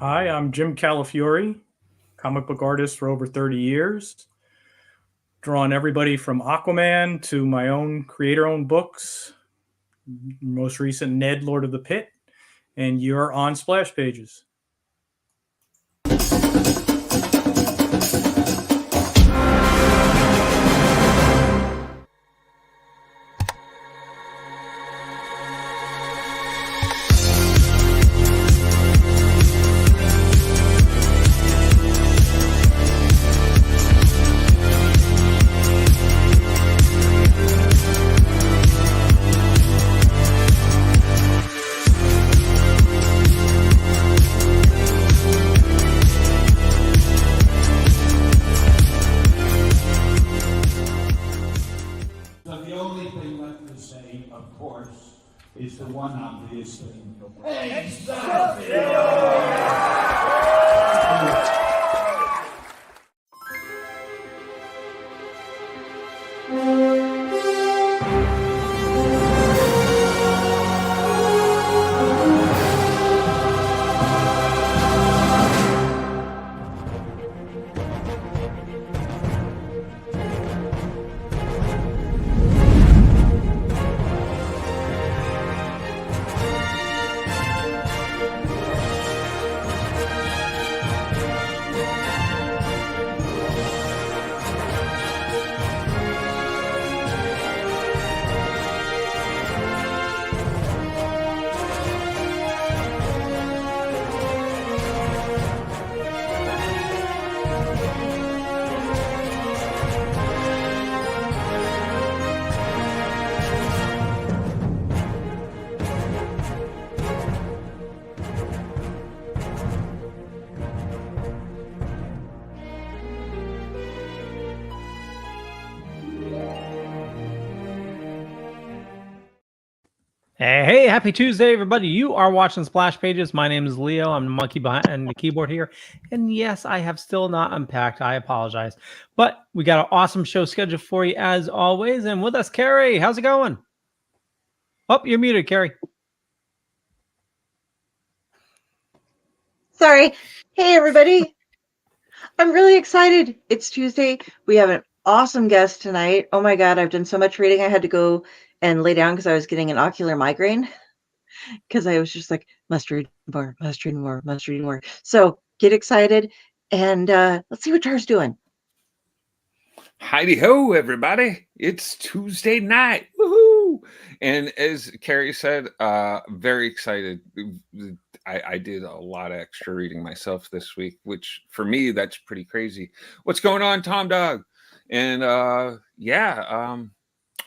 Hi, I'm Jim Calafiore, comic book artist for over 30 years. Drawn everybody from Aquaman to my own creator-owned books, most recent Ned, Lord of the Pit, and you're on Splash Pages. Of course, is the one obvious thing. Hey, happy Tuesday, everybody. You are watching Splash Pages. My name is Leo. I'm the monkey behind the keyboard here. And yes, I have still not unpacked. I apologize. But we got an awesome show scheduled for you as always. And with us, Carrie. How's it going? Oh, you're muted, Carrie. Sorry. Hey, everybody. I'm really excited. It's Tuesday. We have an awesome guest tonight. Oh my God, I've done so much reading. I had to go and lay down because I was getting an ocular migraine because I was just like, must read more, must read more, must read more. So get excited and let's see what Tar's doing. Heidi ho, everybody. It's Tuesday night. Woohoo! And as Carrie said, very excited. I did a lot of extra reading myself this week, which for me, that's pretty crazy. What's going on, Tom Dog? And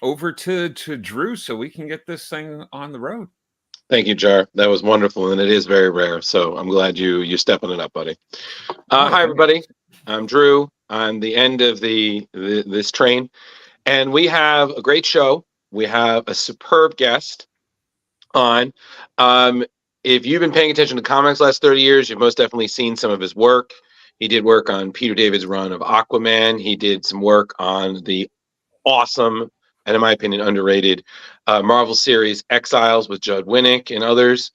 over to Drew so we can get this thing on the road. Thank you, Jar. That was wonderful, and it is very rare. So I'm glad you're stepping it up, buddy. Hi, everybody. I'm Drew. I'm the end of this train, and we have a great show. We have a superb guest on. If you've been paying attention to comics the last 30 years, you've most definitely seen some of his work. He did work on Peter David's run of Aquaman. He did some work on the awesome, and in my opinion, underrated Marvel series Exiles with Judd Winnick and others.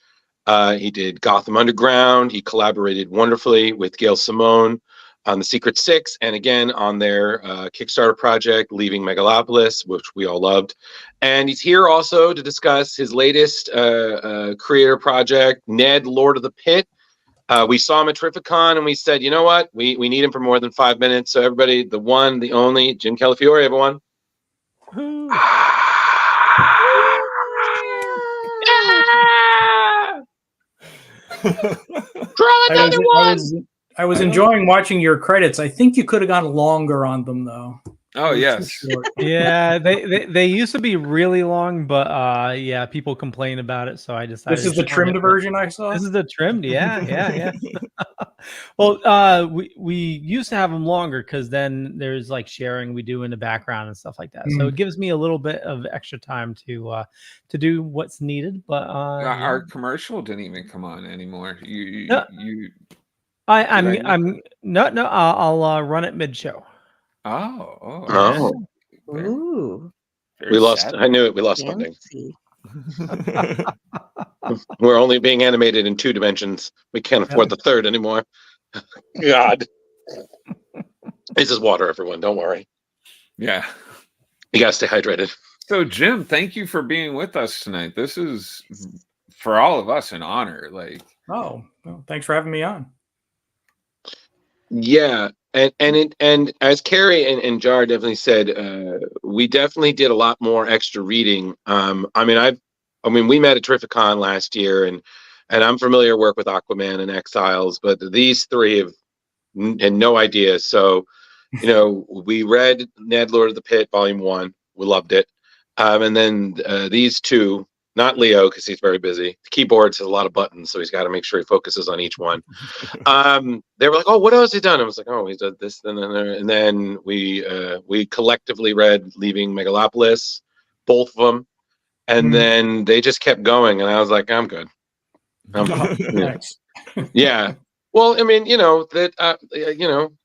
He did Gotham Underground. He collaborated wonderfully with Gail Simone on The Secret Six, and again on their Kickstarter project, Leaving Megalopolis, which we all loved. And he's here also to discuss his latest creator project, Ned, Lord of the Pit. We saw him at Terrificon, and we said, you know what? We need him for more than 5 minutes. So everybody, the one, the only, Jim Calafiore, everyone. Draw another one. I was enjoying watching your credits. I think you could have gone longer on them, though. Oh, yes. Yeah, they used to be really long, but yeah, people complain about it, so I decided. This is the trimmed version I saw? This is the trimmed, yeah. Well, we used to have them longer because then there's like sharing we do in the background and stuff like that. So it gives me a little bit of extra time to do what's needed. But our commercial didn't even come on anymore. I'll run it mid-show. Oh. Ooh. We lost. I knew it. We lost funding. We're only being animated in 2 dimensions. We can't afford the third anymore. God. This is water, everyone. Don't worry. Yeah. You gotta stay hydrated. So, Jim, thank you for being with us tonight. This is, for all of us, an honor. Like, Oh, well, thanks for having me on. Yeah, and as Carrie and Jar definitely said, we definitely did a lot more extra reading. I mean, we met at Terrificon last year, and I'm familiar with Aquaman and Exiles, but these three have and no idea. So, we read Ned Lord of the Pit Volume 1. We loved it, and then these two. Not Leo, because he's very busy. The keyboards has a lot of buttons, so he's got to make sure he focuses on each one. They were like, "Oh, what else has he done?" I was like, "Oh, he's done this." And then we collectively read Leaving Megalopolis, both of them, and then they just kept going, and I was like, "I'm good." Thanks. Yeah. Well, I mean,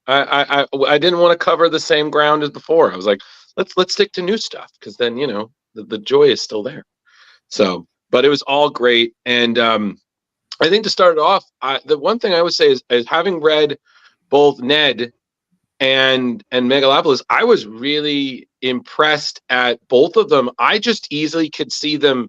I didn't want to cover the same ground as before. I was like, let's stick to new stuff, because then the joy is still there. So, but it was all great. And I think to start it off, the one thing I would say is having read both Ned and Megalopolis, I was really impressed at both of them. I just easily could see them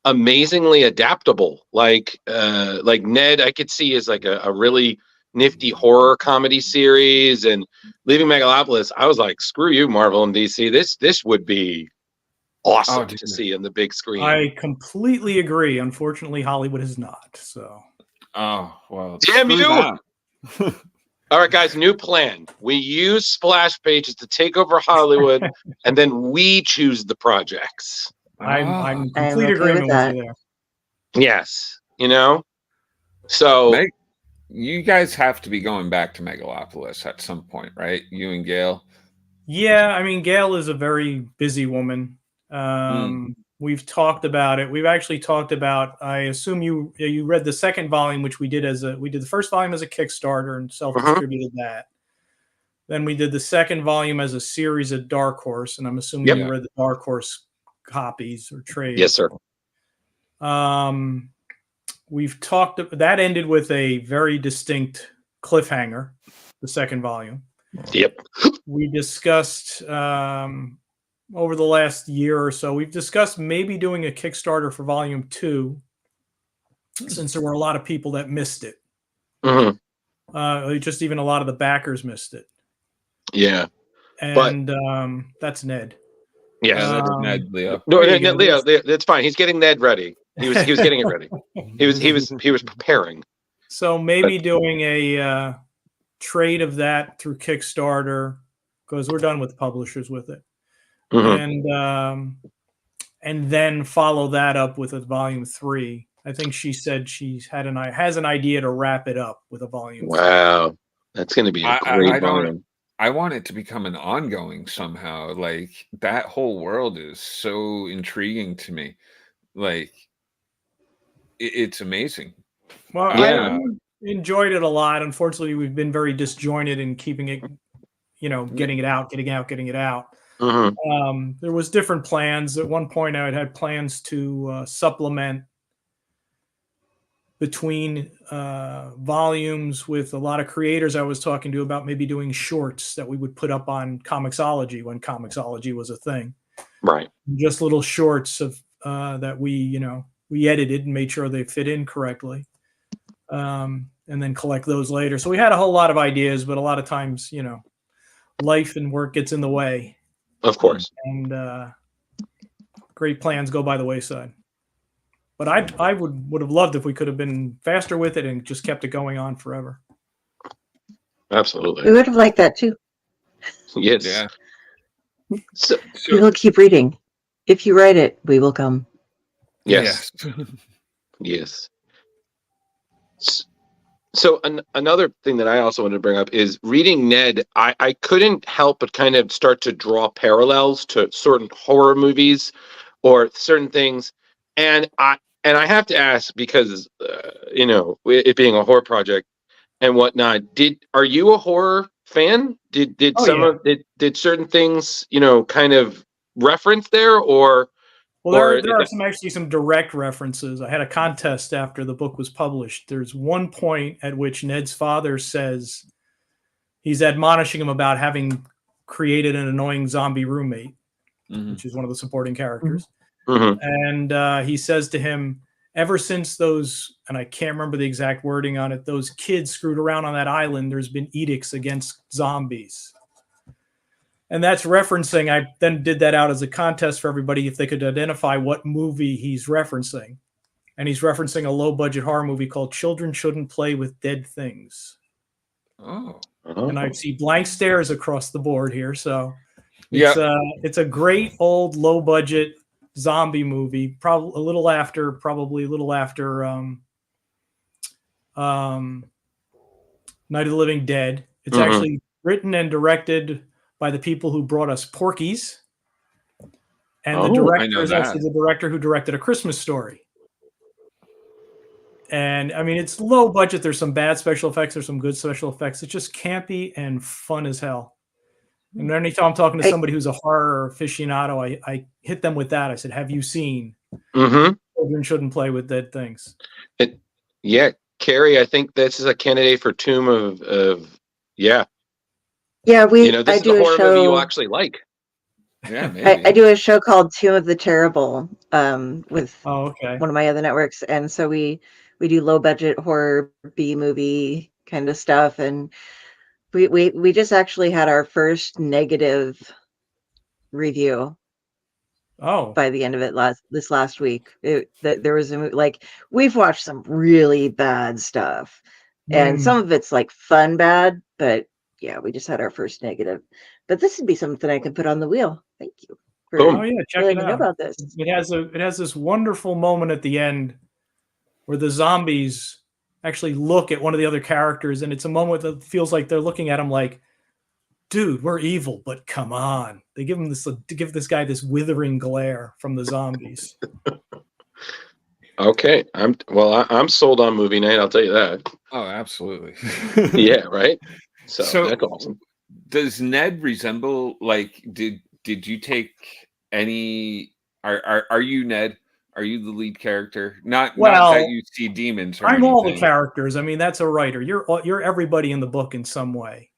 amazingly adaptable. Like Ned, I could see as like a really nifty horror comedy series, and Leaving Megalopolis, I was like, screw you, Marvel and DC. This would be awesome to see on the big screen. I completely agree. Unfortunately, Hollywood is not. So. Oh, well. Damn you! All right, guys, new plan. We use splash pages to take over Hollywood, and then we choose the projects. I'm I'm complete okay agreement with with you there. Yes, So you guys have to be going back to Megalopolis at some point, right? You and Gail. Yeah, I mean, Gail is a very busy woman. We've talked about it. We've actually talked about. I assume you read the second volume, which we did the first volume as a Kickstarter and self-distributed that. Then we did the second volume as a series at Dark Horse, and I'm assuming you read the Dark Horse copies or trades. Yes, sir. We've talked. That ended with a very distinct cliffhanger. The second volume. Yep. We discussed over the last year or so, we've discussed maybe doing a Kickstarter for Volume 2, since there were a lot of people that missed it. Just even a lot of the backers missed it. Yeah. And that's Ned. Yeah, Ned, Leo. No, Ned, Leo. That's fine. He's getting Ned ready. He was getting it ready. He was preparing. So maybe doing a trade of that through Kickstarter, because we're done with publishers with it. And then follow that up with a Volume 3. I think she said has an idea to wrap it up with a Volume 3. Wow, that's going to be a great volume. I want it to become an ongoing somehow. Like, that whole world is so intriguing to me. Like, it's amazing. Well, I enjoyed it a lot. Unfortunately, we've been very disjointed in keeping it, getting it out. There was different plans. At one point, I had plans to supplement between volumes with a lot of creators I was talking to about maybe doing shorts that we would put up on Comixology when Comixology was a thing. Right. Just little shorts of that we edited and made sure they fit in correctly. And then collect those later. So we had a whole lot of ideas, but a lot of times, life and work gets in the way. Of course. And great plans go by the wayside. But I would have loved if we could have been faster with it and just kept it going on forever. Absolutely. We would have liked that too. Yes. Yeah. So, We will keep reading. If you write it, we will come. yes. Yes. So another thing that I also wanted to bring up is reading Ned. I couldn't help but kind of start to draw parallels to certain horror movies or certain things, and I have to ask, because it being a horror project and whatnot. Are you a horror fan? Did certain things kind of reference there, or Well, Or there are some direct references. I had a contest after the book was published. There's one point at which Ned's father says he's admonishing him about having created an annoying zombie roommate, which is one of the supporting characters. And he says to him, ever since those, and I can't remember the exact wording on it, those kids screwed around on that island, there's been edicts against zombies. And that's referencing, I then did that out as a contest for everybody if they could identify what movie he's referencing. And he's referencing a low-budget horror movie called Children Shouldn't Play with Dead Things. And I see blank stares across the board here. So it's a great old low-budget zombie movie, probably a little after Night of the Living Dead. It's actually written and directed by the people who brought us Porky's, and the director is actually the director who directed A Christmas Story. And I mean, it's low budget. There's some bad special effects. There's some good special effects. It's just campy and fun as hell. And anytime I'm talking to somebody who's a horror aficionado, I hit them with that. I said, "Have you seen Children Shouldn't Play with Dead Things?" Carrie, I think this is a candidate for Tomb of Yeah, this I is do a horror a show. movie you actually like. Yeah, maybe. I do a show called Tomb of the Terrible with one of my other networks, and so we do low budget horror B movie kind of stuff, and we just actually had our first negative review. By the end of it this last week, there was we've watched some really bad stuff, and some of it's like fun bad, but yeah, we just had our first negative. But this would be something I could put on the wheel. Thank you. Check it out. About this. It has this wonderful moment at the end where the zombies actually look at one of the other characters, and it's a moment that feels like they're looking at him like, dude, we're evil, but come on. They give this guy this withering glare from the zombies. Okay, I'm sold on movie night. I'll tell you that. Oh, absolutely. Yeah, right. So that's awesome. Does Ned resemble did you take any? Are you Ned? Are you the lead character? Not that you see demons. I'm all the characters. I mean, that's a writer. You're everybody in the book in some way.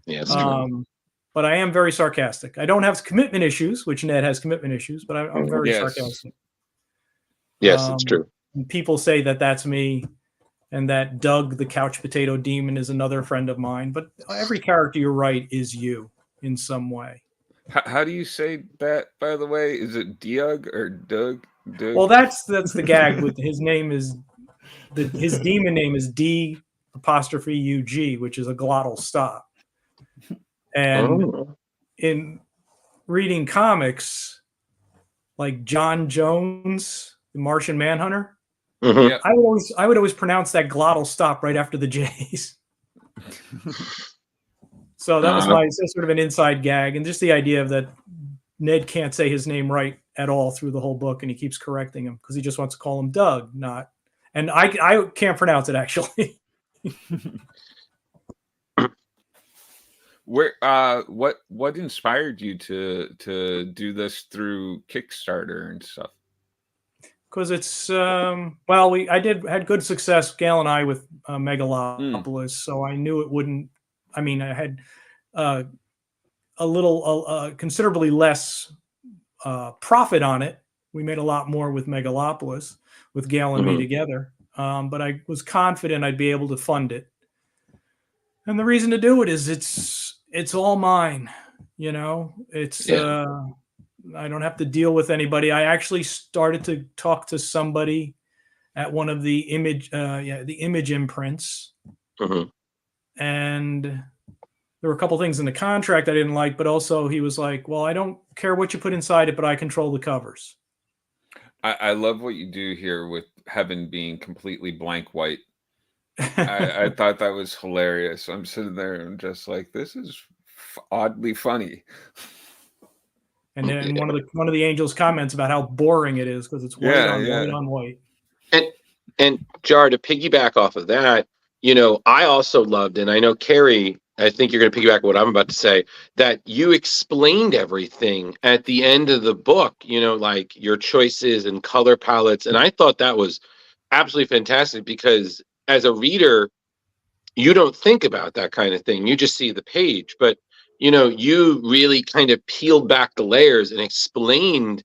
Yeah, it's true. But I am very sarcastic. I don't have commitment issues, which Ned has commitment issues, but I'm very sarcastic. Yes, it's true. And people say that that's me, and that Doug, the couch potato demon, is another friend of mine. But every character you write is you in some way. How do you say that, by the way? Is it Doug or Doug? Well, that's the gag. With his name is his demon name is D''UG, which is a glottal stop. And in reading comics, like John Jones, the Martian Manhunter, I would always pronounce that glottal stop right after the J's. So that was my sort of an inside gag, and just the idea of that Ned can't say his name right at all through the whole book, and he keeps correcting him because he just wants to call him Doug, not. And I can't pronounce it actually. Where what inspired you to do this through Kickstarter and stuff? Because it's I had good success, Gail and I, with Megalopolis, so I knew it wouldn't. I mean, I had considerably less profit on it. We made a lot more with Megalopolis, with Gail and me together. But I was confident I'd be able to fund it. And the reason to do it is it's all mine. You know, I don't have to deal with anybody. I actually started to talk to somebody at one of the image imprints. And there were a couple things in the contract I didn't like, but also he was like, well, I don't care what you put inside it, but I control the covers. I love what you do here with Heaven being completely blank white. I thought that was hilarious. I'm sitting there and just like, this is oddly funny. And then one of the angels comments about how boring it is because it's white on white. And Jar, to piggyback off of that, you know, I also loved, and I know Carrie I think you're going to piggyback what I'm about to say, that you explained everything at the end of the book, like your choices and color palettes. And I thought that was absolutely fantastic because as a reader, you don't think about that kind of thing. You just see the page, but you really kind of peeled back the layers and explained,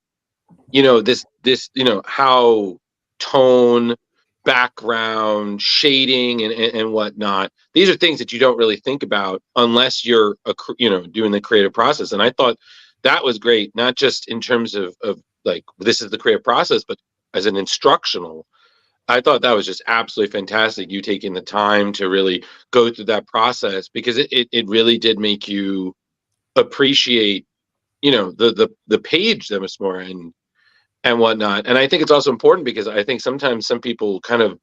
this, how tone, background, shading, and whatnot. These are things that you don't really think about unless you're, doing the creative process. And I thought that was great, not just in terms of like, this is the creative process, but as an instructional. I thought that was just absolutely fantastic. You taking the time to really go through that process, because it really did make you appreciate, the page that much more and whatnot. And I think it's also important because I think sometimes some people kind of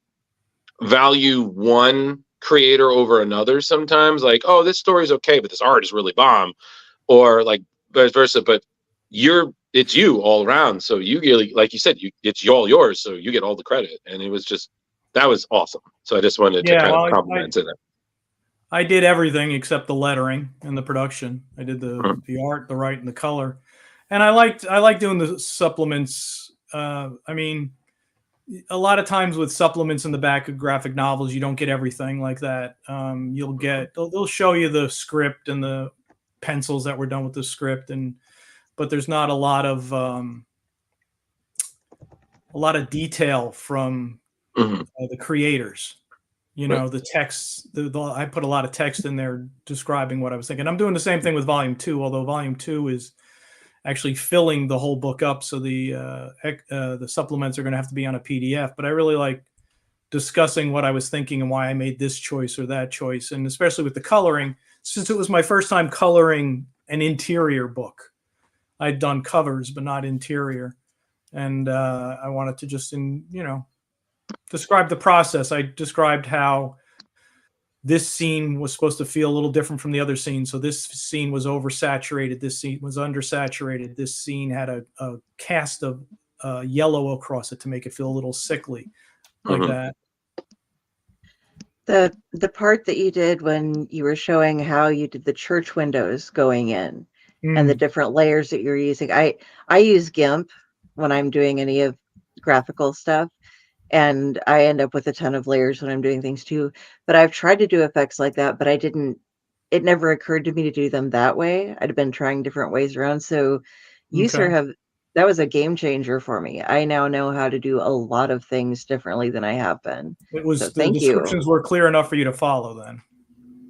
value one creator over another sometimes, like, oh, this story's okay, but this art is really bomb, or like vice versa. But it's you all around, so you really, like you said, it's all yours, so you get all the credit. And it was just, that was awesome. So I just wanted to kind of compliment it. I did everything except the lettering and the production. I did the art, the write, and the color. And I like doing the supplements. I mean, a lot of times with supplements in the back of graphic novels, you don't get everything like that. They'll show you the script and the pencils that were done with the script, but there's not a lot of detail from the creators. The text. I put a lot of text in there describing what I was thinking. I'm doing the same thing with Volume 2, although Volume 2 is actually filling the whole book up, so the supplements are going to have to be on a PDF. But I really like discussing what I was thinking and why I made this choice or that choice, and especially with the coloring, since it was my first time coloring an interior book. I'd done covers, but not interior, and I wanted to just, describe the process. I described how this scene was supposed to feel a little different from the other scene. So this scene was oversaturated. This scene was undersaturated. This scene had a cast of yellow across it to make it feel a little sickly, like that. The part that you did when you were showing how you did the church windows going in and the different layers that you're using. I use GIMP when I'm doing any of graphical stuff, and I end up with a ton of layers when I'm doing things too. But I've tried to do effects like that, but it never occurred to me to do them that way. I'd been trying different ways around. So you, sir, that was a game changer for me. I now know how to do a lot of things differently than I have been. It was, so the descriptions were clear enough for you to follow then.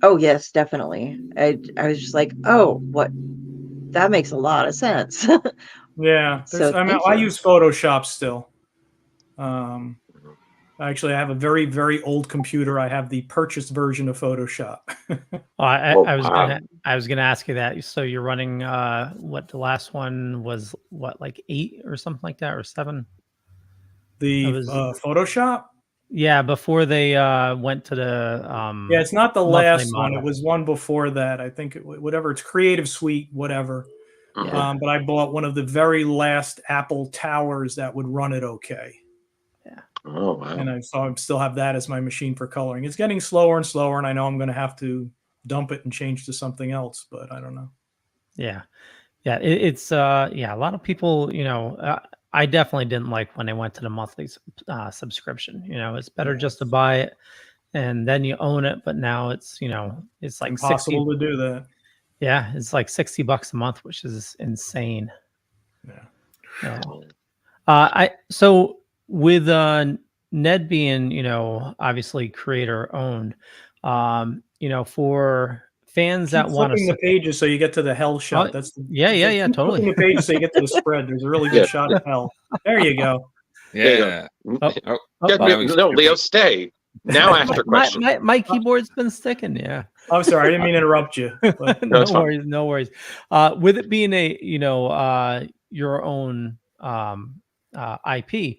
Oh yes, definitely. I was just like, oh, what? That makes a lot of sense. Yeah. I use Photoshop still. Actually, I have a very, very old computer. I have the purchased version of Photoshop. I was gonna ask you that. So you're running what the last one was, like 8 or something like that, or 7? Photoshop? Yeah, before they went to the yeah, it's not the last one. model. It was one before that. I think it's Creative Suite, whatever. Yeah. But I bought one of the very last Apple towers that would run it okay. Yeah. Oh wow. And I still have that as my machine for coloring. It's getting slower and slower, and I know I'm going to have to dump it and change to something else, but I don't know. Yeah. Yeah. It's a lot of people, I definitely didn't like when they went to the monthly subscription. It's better just to buy it and then you own it. But now it's, it's like impossible to do that. Yeah, it's like $60 a month, which is insane. Yeah. So with Ned being, obviously creator owned, for fans that want to the pages so you get to the hell shot. That's totally. The pages so you get to the spread. There's a really good shot of hell. There you go. Yeah. No, Leo, stay. Now after question. My keyboard's been sticking. Yeah. I'm sorry, I didn't mean to interrupt you. But. No worries. With it being your own IP,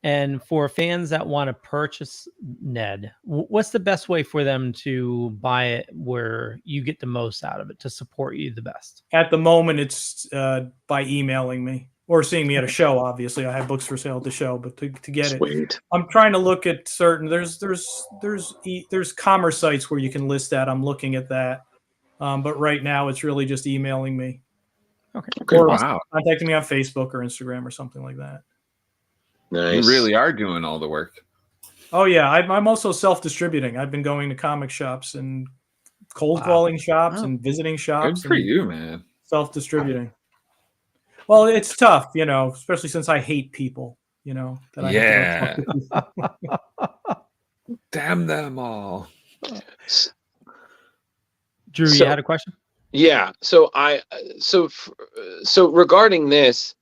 and for fans that want to purchase Ned, what's the best way for them to buy it where you get the most out of it to support you the best? At the moment, it's by emailing me or seeing me at a show. Obviously, I have books for sale at the show, but to get it, I'm trying to look at certain. There's commerce sites where you can list that. I'm looking at that. But right now, it's really just emailing me Okay. or Wow. contacting me on Facebook or Instagram or something like that. Nice. You really are doing all the work. Oh yeah, I'm also self-distributing. I've been going to comic shops and cold calling shops and visiting Good shops for and you, man. self-distributing. Well, it's tough, you know, especially since I hate people, you know, that I have to go talk to people. Damn them all. Drew, So- you had a question? Yeah. So so regarding this,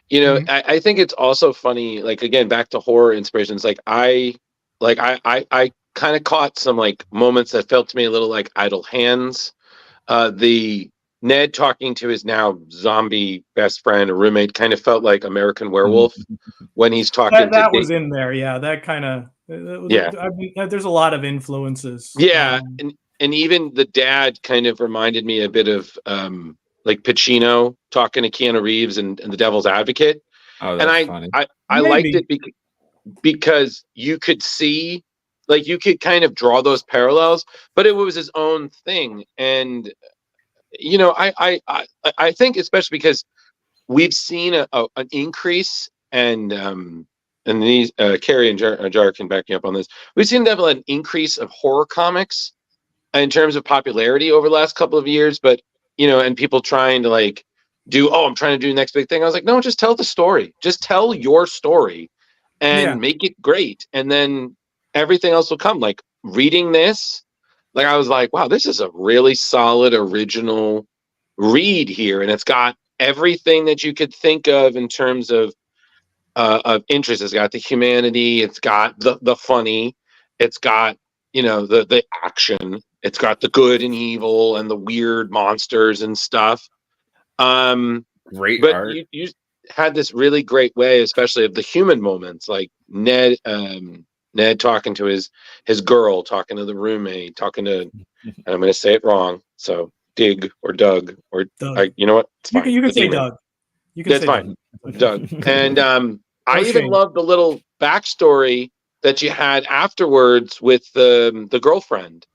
you know, Mhm. I think it's also funny, like again, back to horror inspirations. I kind of caught some like moments that felt to me a little like idle hands. The Ned talking to his now zombie best friend or roommate kind of felt like American Werewolf when he's talking That to was in there, yeah. That kind of Yeah. I mean, there's a lot of influences. Yeah, and even the dad kind of reminded me a bit of like Pacino talking to Keanu Reeves and The Devil's Advocate. Oh, And that's funny. I liked Maybe. it because you could see, like you could kind of draw those parallels, but it was his own thing. And you know, I think especially because we've seen an increase and these Carrie and Jar can back me up on this. We've seen definitely an increase of horror comics in terms of popularity over the last couple of years, but you know, and people trying to like I'm trying to do the next big thing. I was like, no, just tell the story. Just tell your story and Yeah. make it great. And then everything else will come. Like reading this, like I was like, wow, this is a really solid original read here. And it's got everything that you could think of in terms of interest. It's got the humanity, it's got the funny, it's got, you know, the action, it's got the good and evil and the weird monsters and stuff. Great But art. you had this really great way, especially of the human moments, like Ned talking to his girl, talking to the roommate, talking to, and I'm going to say it wrong, so Dig or Doug or Doug. you know what? It's You fine. can, you can The say demon. Doug. You can That's say fine. Doug. Doug. And I Or even Shane. love the little backstory that you had afterwards with the girlfriend.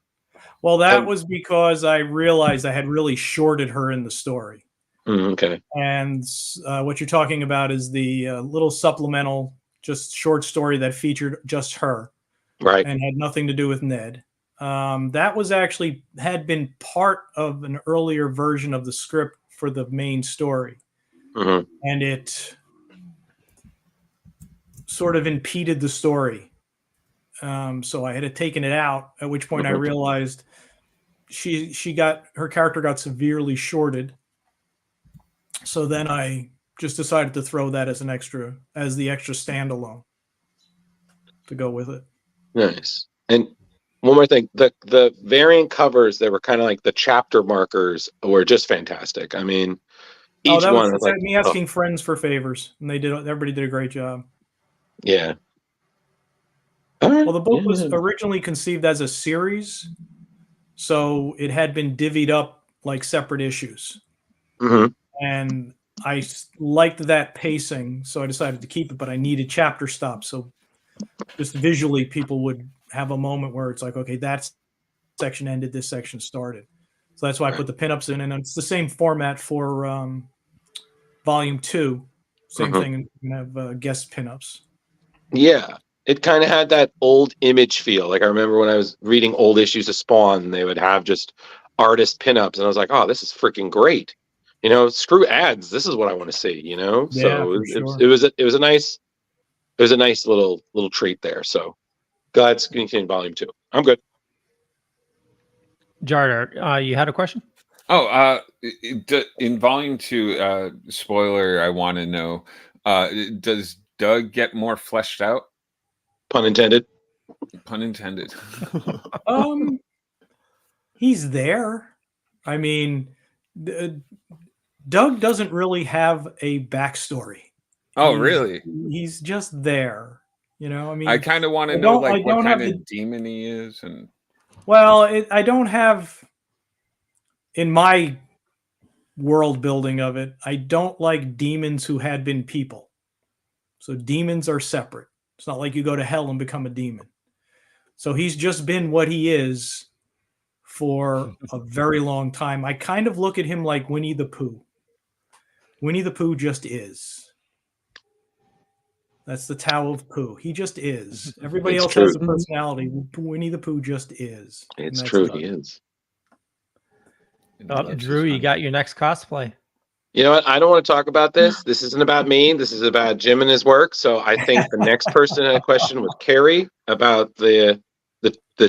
Well, that And- was because I realized I had really shorted her in the story. Okay. And what you're talking about is the little supplemental, just short story that featured just her Right. and had nothing to do with Ned. That was actually had been part of an earlier version of the script for the main story. Mhm. And it sort of impeded the story. So I had taken it out, at which point I realized her character got severely shorted. So then I just decided to throw that as the extra standalone to go with it. Nice. And one more thing, the variant covers that were kind of like the chapter markers were just fantastic. I mean, each that one was like me asking friends for favors, and everybody did a great job. yeah. All right. Well, the book was Yeah. originally conceived as a series, so it had been divvied up like separate issues. Mhm. And I liked that pacing, so I decided to keep it, but I needed chapter stops. So just visually, people would have a moment where it's like, okay, that section ended, this section started. So that's why I put the pinups in, and it's the same format for volume 2. Same thing, and have guest pinups. Yeah. It kind of had that old image feel. Like I remember when I was reading old issues of Spawn, they would have just artist pinups, and I was like, "Oh, this is freaking great!" You know, screw ads. This is what I want to see. You know, Yeah, so for sure. it was a nice little treat there. So glad it's continuing volume 2. I'm good. Jarder, you had a question? Oh, in volume 2, spoiler, I want to know, does Doug get more fleshed out? Pun intended. Pun intended. He's there. I mean, Doug doesn't really have a backstory. Oh, really? He's just there. You know, I mean, I kind of want to I know don't- like I what don't kind have of the- demon he is, and well, I don't have in my world building of it. I don't like demons who had been people. So demons are separate. It's not like you go to hell and become a demon. So he's just been what he is for a very long time. I kind of look at him like Winnie the Pooh. Winnie the Pooh just is. That's the Tao of Pooh. He just is. Everybody It's else true. has a personality. Winnie the Pooh just is. And It's that's true. it. He is. Oh, Drew, you got your next cosplay. You know what? I don't want to talk about this. This isn't about me. This is about Jim and his work. So I think the next person in a question was Carrie about the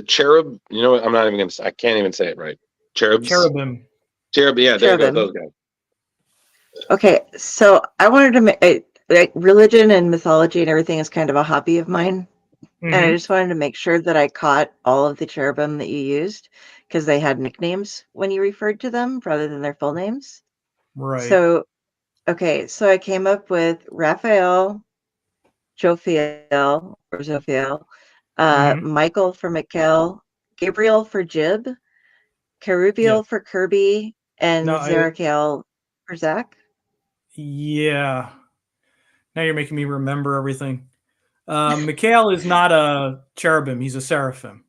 cherub. You know what? I'm not even going to say. I can't even say it right. Cherubs. Cherubim. Cherub. Yeah, there you go. Cherubim. Those guys. Okay, so I wanted to make like religion and mythology and everything is kind of a hobby of mine. And I Mhm. just wanted to make sure that I caught all of the cherubim that you used because they had nicknames when you referred to them rather than their full names. Right. So, okay, so I came up with Raphael, Jophiel, or Zophiel, Mhm. Michael for Mikhail, Gabriel for Jib, Kerubiel Yeah. for Kirby, and No, Zerachiel for Zach. Yeah. Now you're making me remember everything. Mikhail is not a cherubim. He's a seraphim.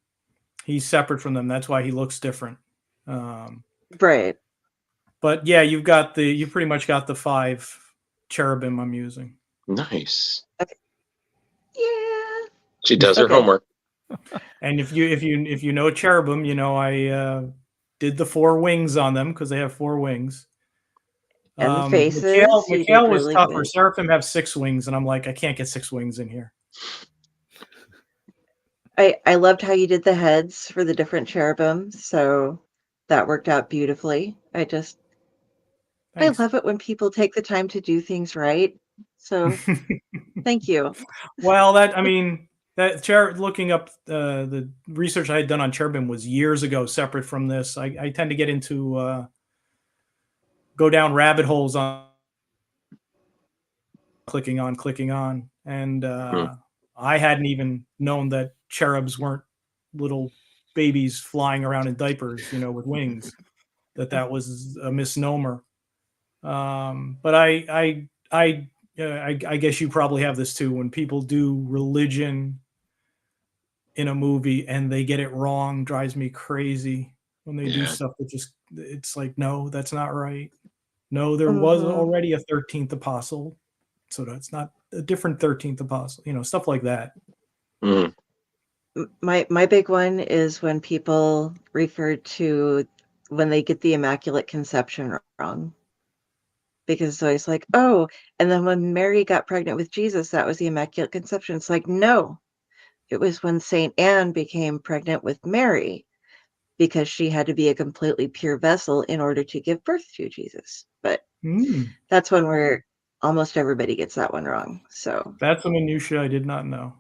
He's separate from them. That's why he looks different. Right. But yeah, you pretty much got the 5 cherubim I'm using. Nice. Yeah. She does her Okay. homework. And if you know cherubim, you know I did the 4 wings on them because they have 4 wings. And the faces. You Mikhail did was really tougher. good. Seraphim have 6 wings, and I'm like, I can't get 6 wings in here. I loved how you did the heads for the different cherubim, so that worked out beautifully. Thanks. I love it when people take the time to do things right. So thank you. Well, looking up the research I had done on cherubim was years ago, separate from this. I tend to get into go down rabbit holes on clicking on, and I hadn't even known that cherubs weren't little babies flying around in diapers, with wings. That was a misnomer. But I guess you probably have this too. When people do religion in a movie and they get it wrong, drives me crazy. When they do stuff that it's like, no, that's not right. No, there was already a 13th apostle, so that's not a different 13th apostle. Stuff like that. Mm. My big one is when people refer to when they get the Immaculate Conception wrong. Because it's always like, oh, and then when Mary got pregnant with Jesus, that was the Immaculate Conception. It's like, no, it was when Saint Anne became pregnant with Mary because she had to be a completely pure vessel in order to give birth to Jesus. But that's one where almost everybody gets that one wrong. So that's a minutia I did not know.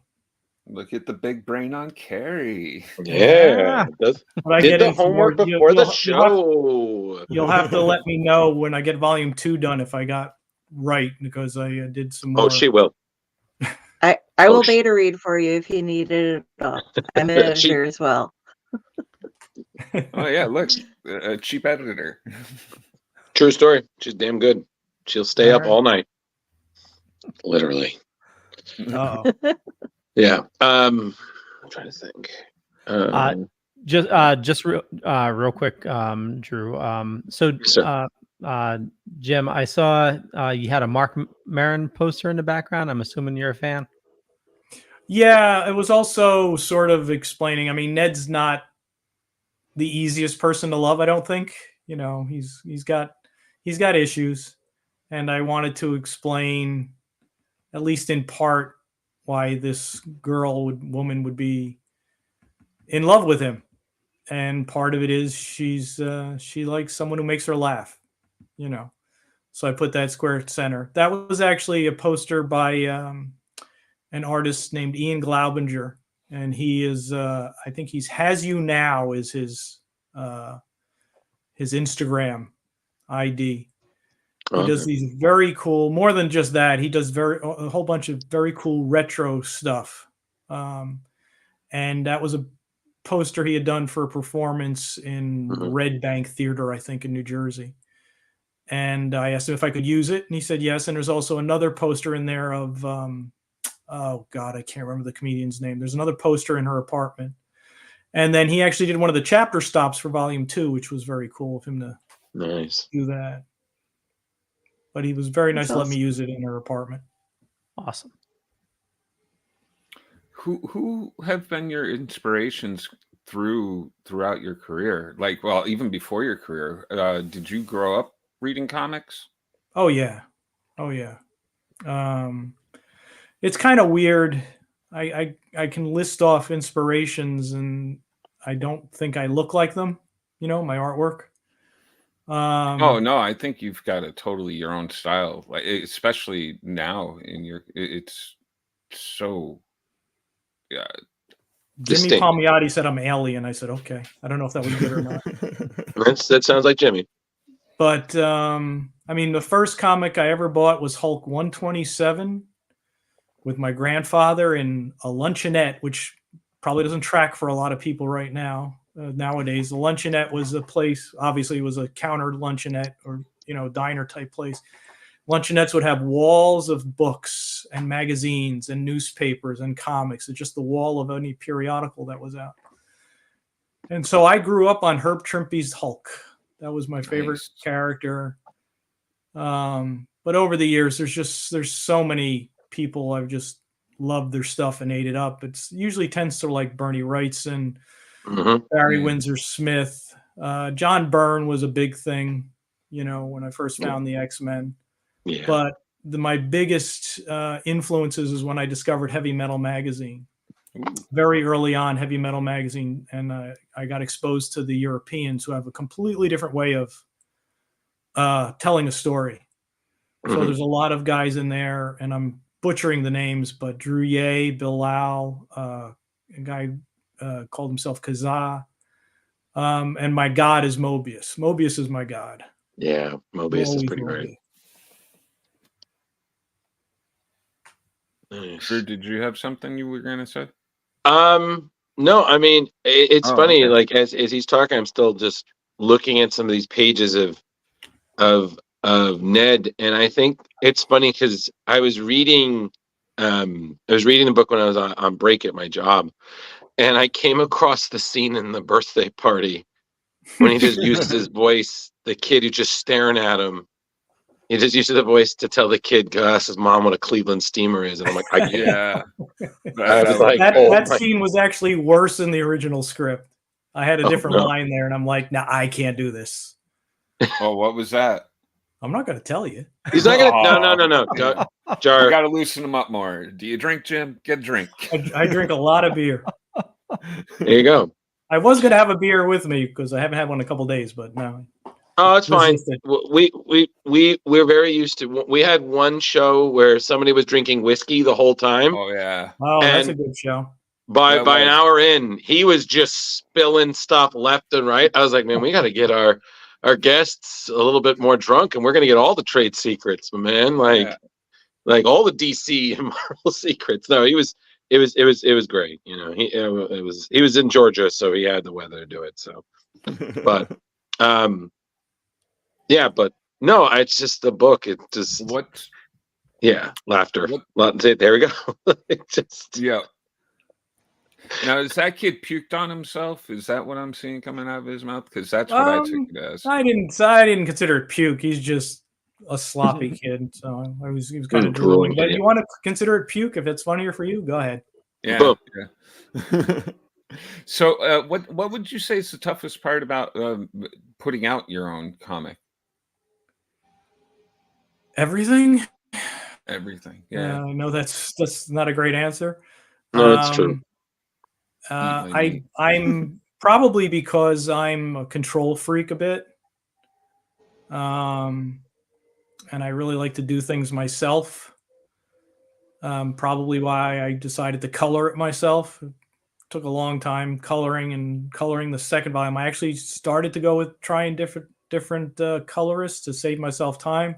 Look at the big brain on Carrie. Yeah. I Did get the into homework more- before the show. You'll have to let me know when I get volume 2 done if I got right, because I did some more. Oh, she will. I will beta read for you if you need it at all. I'm an editor as well. Oh yeah, look, a cheap editor. True story. She's damn good. She'll stay up all night. Literally. Uh-oh. Yeah. I'm trying to think. Just real quick, Drew. Jim, I saw you had a Mark Maron poster in the background. I'm assuming you're a fan. Yeah, it was also sort of explaining. I mean, Ned's not the easiest person to love, I don't think. He's got issues, and I wanted to explain, at least in part, why this woman would be in love with him. And part of it is she likes someone who makes her laugh, So I put that square at center. That was actually a poster by an artist named Ian Glaubinger, and he is I think he's Has You Now is his Instagram ID. He does these very cool, more than just that, he does a whole bunch of very cool retro stuff. And that was a poster he had done for a performance in Red Bank Theater, I think, in New Jersey. And I asked him if I could use it, and he said yes. And there's also another poster in there of oh God, I can't remember the comedian's name. There's another poster in her apartment, And then he actually did one of the chapter stops for volume 2, which was very cool of him to Nice. do that. But he was very nice That's to let me awesome. use it in her apartment. Awesome. Who have been your inspirations throughout your career? Like, well, even before your career, did you grow up reading comics? Oh yeah. It's kind of weird. I can list off inspirations, and I don't think I look like them. My artwork. Oh no, I think you've got a totally your own style, like especially now in it's so yeah. Jimmy Distinct. Palmiotti said I'm alien. I said okay. I don't know if that was good or not. That sounds like Jimmy. But I mean, the first comic I ever bought was Hulk 127 with my grandfather in a luncheonette, which probably doesn't track for a lot of people right now. Nowadays, the luncheonette was a place. Obviously, it was a counter luncheonette or diner type place. Luncheonettes would have walls of books and magazines and newspapers and comics. It's just the wall of any periodical that was out. And so I grew up on Herb Trimpe's Hulk. That was my favorite Nice. character. But over the years, there's so many people I've just loved their stuff and ate it up. It's usually tends to like Bernie Wrightson, Barry Windsor Smith. John Byrne was a big thing, when I first found the X-Men. Yeah. But my biggest influences is when I discovered Heavy Metal Magazine. Very early on, Heavy Metal Magazine, and I got exposed to the Europeans who have a completely different way of telling a story. So there's a lot of guys in there, and I'm butchering the names, but Drew Ye, Bilal, a guy called himself Kazaa, and my god is Mobius. Mobius is my god. Yeah, Mobius is Always pretty will great. be. Nice. Drew, did you have something you were going to say? No, I mean it's Oh, funny. okay. Like as he's talking, I'm still just looking at some of these pages of Ned, and I think it's funny because I was reading the book when I was on break at my job, and I came across the scene in the birthday party when he just uses his voice. The kid who's just staring at him. He just uses the voice to tell the kid, ask his mom what a Cleveland steamer is. And I'm like, I can't. Yeah. I was like, that oh that my- scene was actually worse than the original script. I had a Oh, different no. line there, and I'm like, nah, I can't do this. Oh, what was that? I'm not going to tell you. He's not gonna. No. You Jar. got to loosen them up more. Do you drink, Jim? Get a drink. I drink a lot of beer. There you go. I was going to have a beer with me because I haven't had one in a couple days, but no. Oh, it's fine. Resisted. We're very used to. We had one show where somebody was drinking whiskey the whole time. Oh yeah. Oh, that's a And- good show. By That by an was. hour in, he was just spilling stuff left and right. I was like, man, we got to get our guests a little bit more drunk, and we're gonna get all the trade secrets, man. Yeah. Like all the DC and Marvel secrets. No, it was great. He was in Georgia, so he had the weather to do it. So, but yeah, but no, it's just the book. It just What? yeah, laughter. What- There we go. It just Yeah. Now, is that kid puked on himself? Is that what I'm seeing coming out of his mouth? Because that's what I took it as. I didn't consider it puke. He's just a sloppy kid. So he was kind of drooling. But yeah. you want to consider it puke if it's funnier for you? Go ahead. Yeah. Boom. Yeah. So, what would you say is the toughest part about putting out your own comic? Everything. Everything. Yeah. I know that's not a great answer. No, that's true. I'm probably because I'm a control freak a bit. And I really like to do things myself. Probably why I decided to color it myself. It took a long time coloring the second volume. I actually started to go with trying different colorists to save myself time.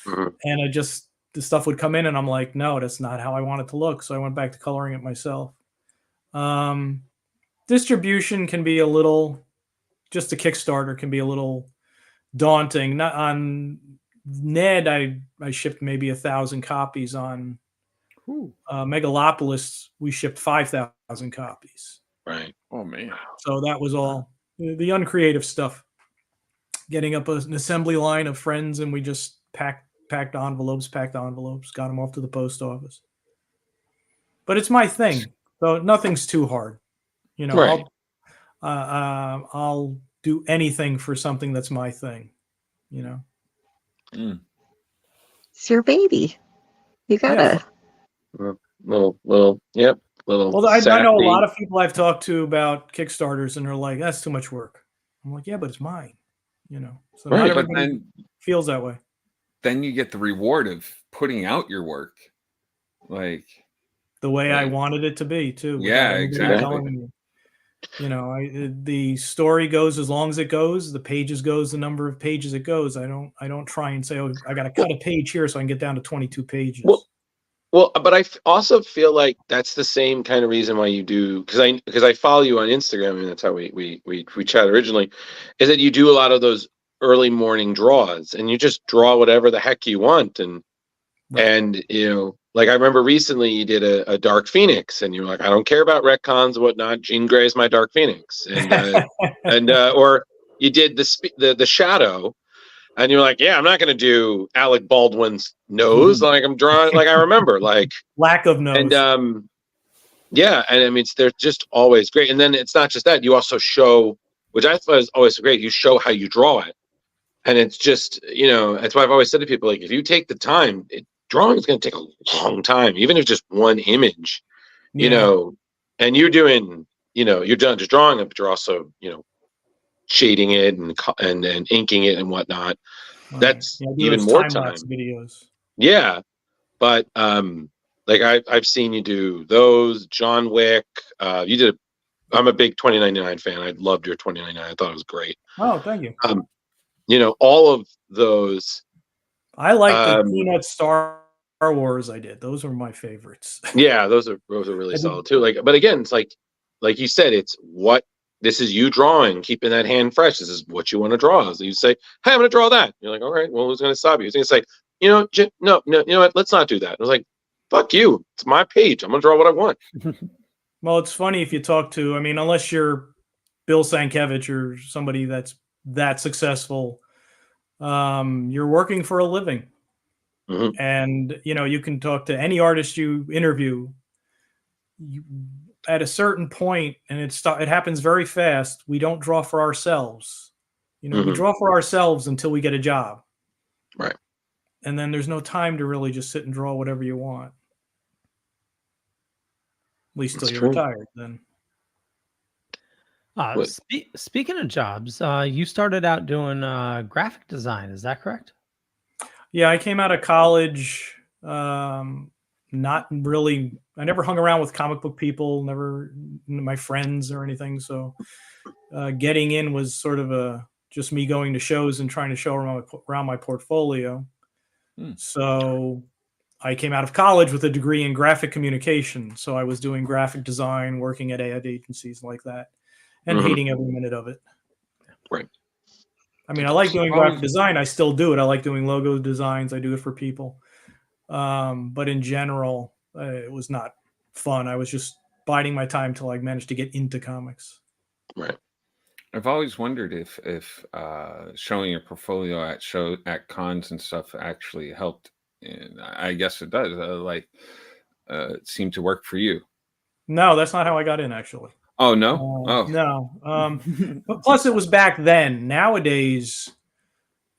Mhm. And the stuff would come in and I'm like, no, that's not how I want it to look. So I went back to coloring it myself. Distribution can be just a Kickstarter can be a little daunting. Not on Ned, I shipped maybe 1,000 copies. On Megalopolis, we shipped 5,000 copies. Right. Oh man. So that was all the uncreative stuff. Getting up an assembly line of friends, and we just packed envelopes, got them off to the post office. But it's my thing, so nothing's too hard. You know, Right. I'll do anything for something that's my thing. You know. Mm. It's your baby. You gotta. Little, yep. Little. Well, I know a sassy. lot of people I've talked to about Kickstarters, and they're like, "That's too much work." I'm like, "Yeah, but it's mine." You know, so Right. not But everybody feels that way. then you get the reward of putting out your work, like The way I Right. wanted it to be, too. Without Yeah, anybody exactly. telling me. You know, the story goes as long as it goes. The pages goes the number of pages it goes. I don't try and say, "Oh, I got to cut a page here so I can get down to 22 pages." Well, but also feel like that's the same kind of reason why you do, because I follow you on Instagram, and that's how we chat originally, is that you do a lot of those early morning draws, and you just draw whatever the heck you want, and Right. and like I remember recently you did a Dark Phoenix, and you were like, I don't care about retcons and whatnot. Jean Grey is my Dark Phoenix, and or you did the Shadow. And you're like, yeah, I'm not going to do Alec Baldwin's nose. Like I'm drawing, like I remember, like Lack of nose. and yeah, and I mean, they're just always great. And then it's not just that; you also show, which I thought was always so great. You show how you draw it, and it's just, that's why I've always said to people, like, if you take the time, drawing is going to take a long time, even if just one image, Yeah. and you're doing, you're done just drawing it, but you're also, shading it and inking it and whatnot. Right. That's Yeah, I do even those more time-lapse time. videos. Yeah, but like I've seen you do those, John Wick. You did. I'm a big 2099 fan. I loved your 2099. I thought it was great. Oh, thank you. All of those. I like the Peanut Star Wars I did. Those are my favorites. Yeah, those are really solid too. Like, but again, it's like you said, it's what this is you drawing, keeping that hand fresh. This is what you want to draw. So you say, hey, I'm going to draw that. You're like, all right, well, who's going to stop you? He's going to say, Jim, no, you know what? Let's not do that. I was like, fuck you. It's my page. I'm going to draw what I want. Well, it's funny if you talk to, I mean, unless you're Bill Sienkiewicz or somebody that's that successful, you're working for a living. Mm-hmm. And, you can talk to any artist you interview. At a certain point, and it happens very fast, we don't draw for ourselves. Mm-hmm. We draw for ourselves until we get a job. Right. And then there's no time to really just sit and draw whatever you want. At least till you're retired then. Speaking of jobs, you started out doing graphic design. Is that correct? Yeah, I came out of college. Not really. I never hung around with comic book people. Never my friends or anything. So getting in was sort of just me going to shows and trying to show around my portfolio. So I came out of college with a degree in graphic communication. So I was doing graphic design, working at ad agencies like that, and hating every minute of it. Right. I mean, I like doing graphic design. I still do it. I like doing logo designs. I do it for people. But in general, it was not fun. I was just biding my time till I managed to get into comics. Right. I've always wondered if showing your portfolio at cons and stuff actually helped, and I guess it does. It seemed to work for you. No, that's not how I got in, actually. Oh no! No. But plus, it was back then. Nowadays,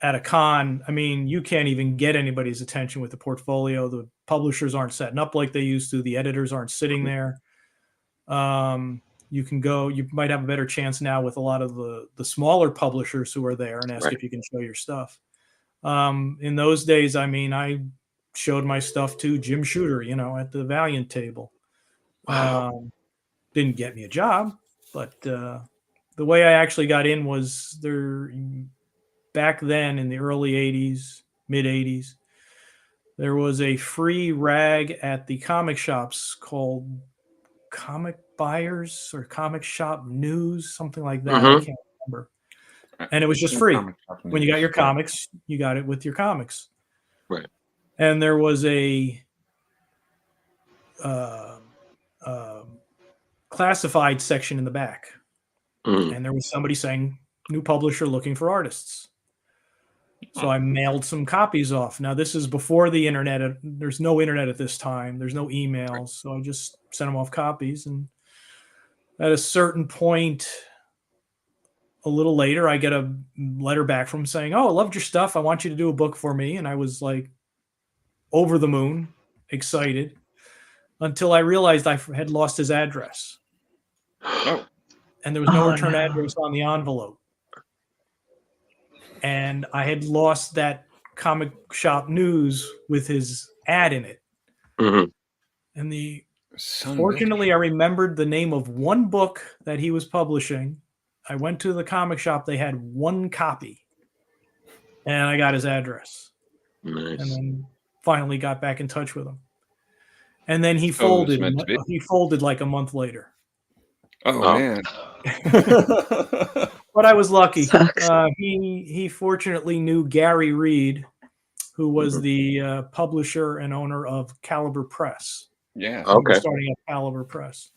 at a con, I mean, you can't even get anybody's attention with the portfolio. The publishers aren't setting up like they used to. The editors aren't sitting there. You can go. You might have a better chance now with a lot of the smaller publishers who are there and ask if you can show your stuff. In those days, I mean, I showed my stuff to Jim Shooter, at the Valiant table. Wow. Didn't get me a job, but the way I actually got in was there. Back then, in the early '80s, mid '80s, there was a free rag at the comic shops called Comic Buyers or Comic Shop News, something like that. I can't remember. And it was just free. When you got your comics, you got it with your comics. Right. And there was a classified section in the back. Mm. And there was somebody saying, new publisher looking for artists. So I mailed some copies off. Now, this is before the internet. There's no internet at this time. There's no emails. So I just sent them off copies. And at a certain point, a little later, I get a letter back from saying, oh, I loved your stuff. I want you to do a book for me. And I was like over the moon, excited, until I realized I had lost his address. Oh, And there was no Oh, return no. address on the envelope. And I had lost that comic shop news with his ad in it. Mhm. And son of a- fortunately, I remembered the name of one book that he was publishing. I went to the comic shop. They had one copy. And I got his address. Nice. And then finally got back in touch with him. And then he So it was folded. meant to be. He folded like a month later. Oh, Oh. man. But I was lucky. Sucks. He fortunately knew Gary Reed, who was the publisher and owner of Caliber Press. Yeah. He was Okay. starting up Caliber Press.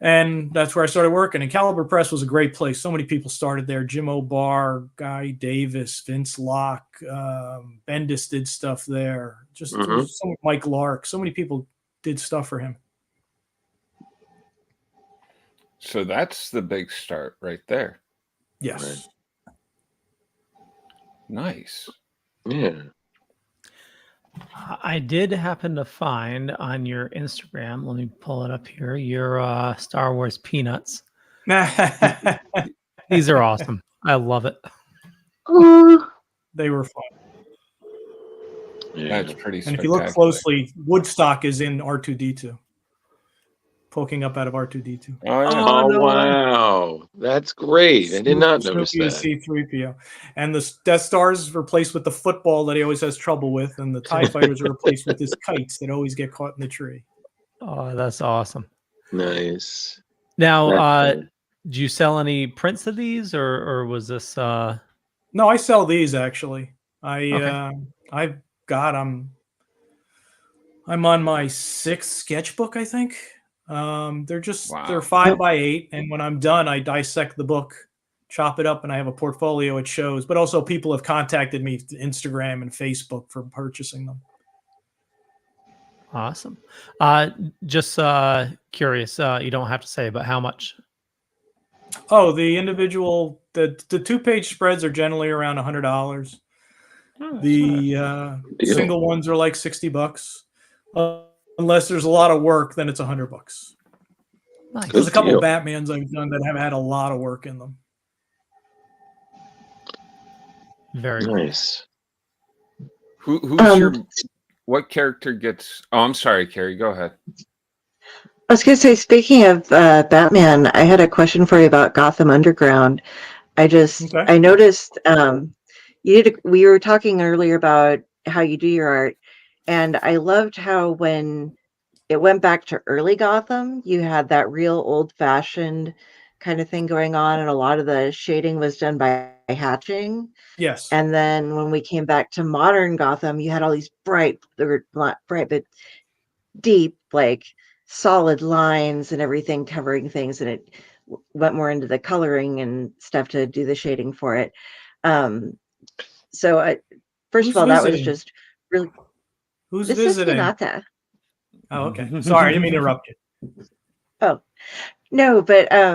And that's where I started working. And Caliber Press was a great place. So many people started there. Jim O'Barr, Guy Davis, Vince Locke, Bendis did stuff there. Just Mike Lark. So many people did stuff for him. So that's the big start right there. Yes. Nice. Yeah. I did happen to find on your Instagram, let me pull it up here, your Star Wars peanuts. These are awesome. I love it. Oh, They were fun. Yeah. That's pretty And spectacular. if you look closely, Woodstock is in R2D2, poking up out of R2D2. Oh, yeah. Oh, no way. wow. That's great. I did not notice Snoopy is that. C-3PO. And the Death Stars replaced with the football that he always has trouble with, and the TIE fighters are replaced with his kites that always get caught in the tree. Oh, that's awesome. Nice. Now, That's cool. do you sell any prints of these, or was this? No, I sell these actually. Okay. I'm on my 6th sketchbook, I think. They're Wow. 5x8, and when I'm done, I dissect the book, chop it up, and I have a portfolio it shows. But also, people have contacted me through Instagram and Facebook for purchasing them. Awesome. Just curious. You don't have to say, but how much? Oh, the 2-page spreads are generally around $100. The Deal. single ones are like $60. Unless there's a lot of work, then it's $100. Nice. There's a couple deal. Batmans I've done that have had a lot of work in them. Very cool. Nice. Who's your what character gets? Oh, I'm sorry, Carrie. Go ahead. I was going to say, speaking of Batman, I had a question for you about Gotham Underground. Okay. I noticed we were talking earlier about how you do your art, and I loved how when it went back to early Gotham, you had that real old-fashioned kind of thing going on, and a lot of the shading was done by hatching. Yes. And then when we came back to modern Gotham, you had all these bright, not bright, but deep, like solid lines and everything covering things, and it went more into the coloring and stuff to do the shading for it. So first Who's of all, that was visiting? just really. Who's This is visiting? Hinata. Oh, okay. Sorry, I didn't mean to interrupt you. Oh, no, but I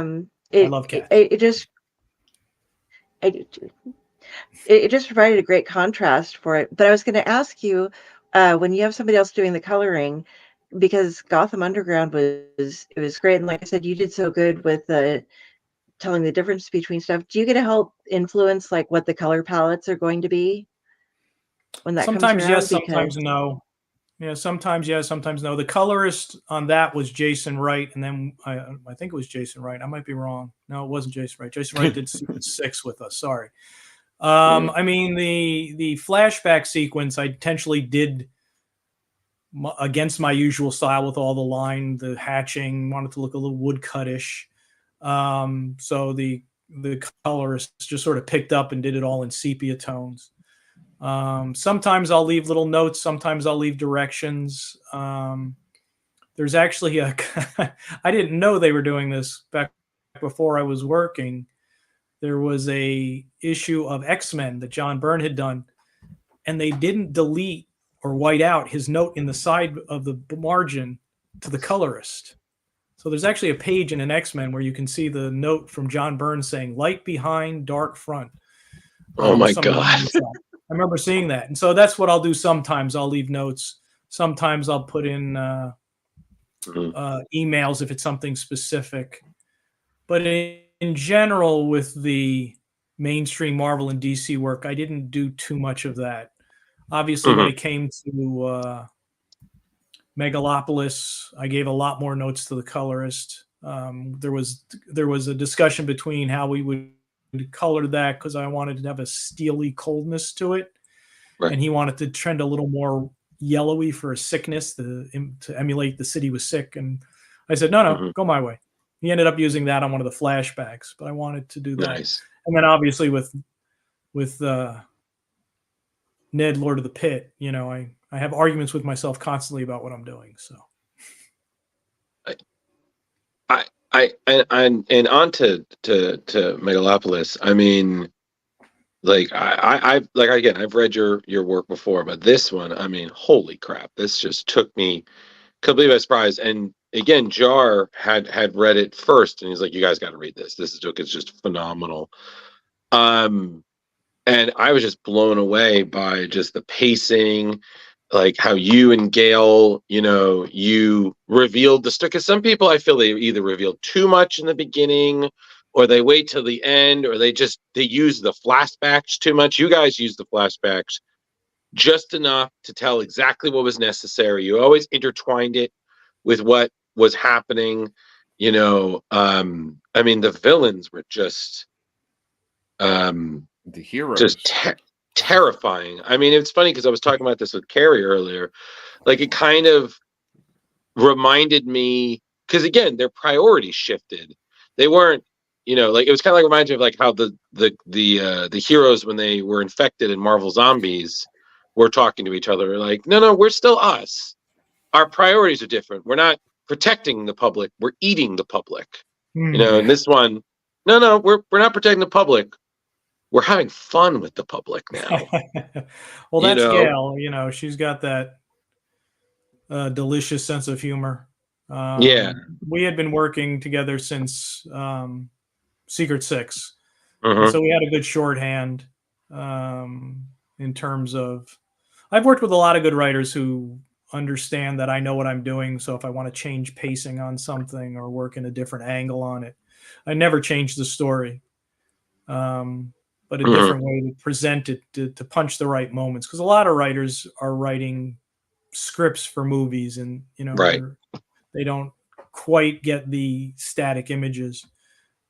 love cats. it just it just provided a great contrast for it. But I was going to ask you, when you have somebody else doing the coloring, because Gotham Underground was great, and like I said, you did so good with telling the difference between stuff. Do you get to help influence like what the color palettes are going to be when that Sometimes comes around? yes, sometimes no. Yeah, sometimes yes, sometimes no. The colorist on that was Jason Wright, and then I think it was Jason Wright. I might be wrong. No, it wasn't Jason Wright. Jason Wright did Secret 6 with us. Sorry. I mean the flashback sequence I intentionally did against my usual style with all the hatching, wanted to look a little woodcuttish. So the colorist just sort of picked up and did it all in sepia tones. Sometimes I'll leave little notes. Sometimes I'll leave directions. there's actually a I didn't know they were doing this back before I was working. There was a issue of X-Men that John Byrne had done, and they didn't delete or white out his note in the side of the margin to the colorist. So there's actually a page in an X-Men where you can see the note from John Byrne saying "light behind, dark front." Oh my Something God. like that. I remember seeing that, and so that's what I'll do. Sometimes I'll leave notes. Sometimes I'll put in emails if it's something specific. But in general, with the mainstream Marvel and DC work, I didn't do too much of that. Obviously, when it came to Megalopolis, I gave a lot more notes to the colorist. There was a discussion between how we would color that, because I wanted to have a steely coldness to it, and he wanted to trend a little more yellowy for a sickness to emulate the city was sick. And I said, no, go my way. He ended up using that on one of the flashbacks, but I wanted to do that. Nice. And then obviously with Ned, Lord of the Pit, you know, I have arguments with myself constantly about what I'm doing. So and on to Megalopolis. I mean, like I've read your work before, but this one, I mean, holy crap, this just took me completely by surprise. And again, Jar had read it first, and he's like, "You guys got to read this. This book is just phenomenal." And I was just blown away by just the pacing, like how you and Gail, you know, you revealed the stuff. Because some people, I feel, they either reveal too much in the beginning, or they wait till the end, or they use the flashbacks too much. You guys use the flashbacks just enough to tell exactly what was necessary. You always intertwined it with what was happening. You know, I mean, the villains were just the heroes, just terrifying. I mean, it's funny because I was talking about this with Carrie earlier. Like, it kind of reminded me, because again, their priorities shifted. They weren't, you know, like, it was kind of like reminds me of like how the heroes, when they were infected in Marvel Zombies, were talking to each other like, no, we're still us. Our priorities are different. We're not protecting the public. We're eating the public. You know, and this one, no, we're not protecting the public. We're having fun with the public now. Well, that's Gail. You know, she's got that delicious sense of humor. We had been working together since Secret Six, and so we had a good shorthand in terms of. I've worked with a lot of good writers who understand that I know what I'm doing. So if I want to change pacing on something or work in a different angle on it, I never change the story. But a different way to present it to punch the right moments. Because a lot of writers are writing scripts for movies, and you know, they don't quite get the static images.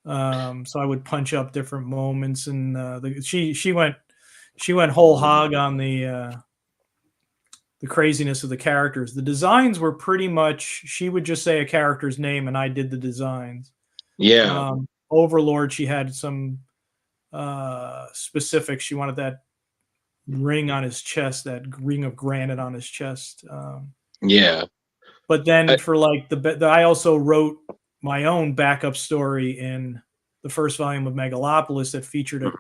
So I would punch up different moments, and she went whole hog on the craziness of the characters. The designs were pretty much, she would just say a character's name, and I did the designs. Overlord, she had some specifics. She wanted that ring on his chest, that ring of granite on his chest. But then for like I also wrote my own backup story in the first volume of Megalopolis that featured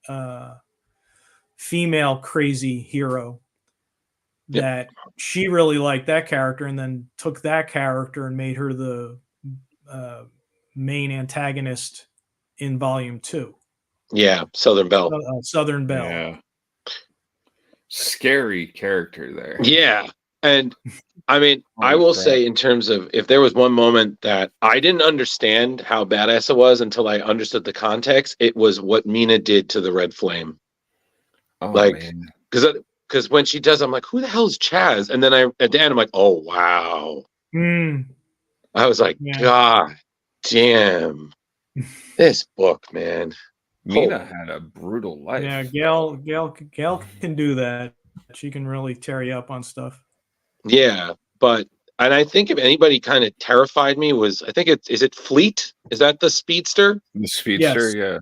a female crazy hero that she really liked that character, and then took that character and made her the main antagonist in volume 2. Southern Belle. Southern Belle. Yeah. Scary character there. Yeah. And I mean, I will say, in terms of, if there was one moment that I didn't understand how badass it was until I understood the context, it was what Mina did to the Red Flame. Because when she does, I'm like, who the hell is Chaz? And then at the end, I'm like, oh, wow. I was like, God damn. This book, man. Mina had a brutal life. Yeah, Gail can do that. She can really tear you up on stuff. Yeah, and I think if anybody kind of terrified me was, I think is it Fleet? Is that the speedster? The speedster, yes.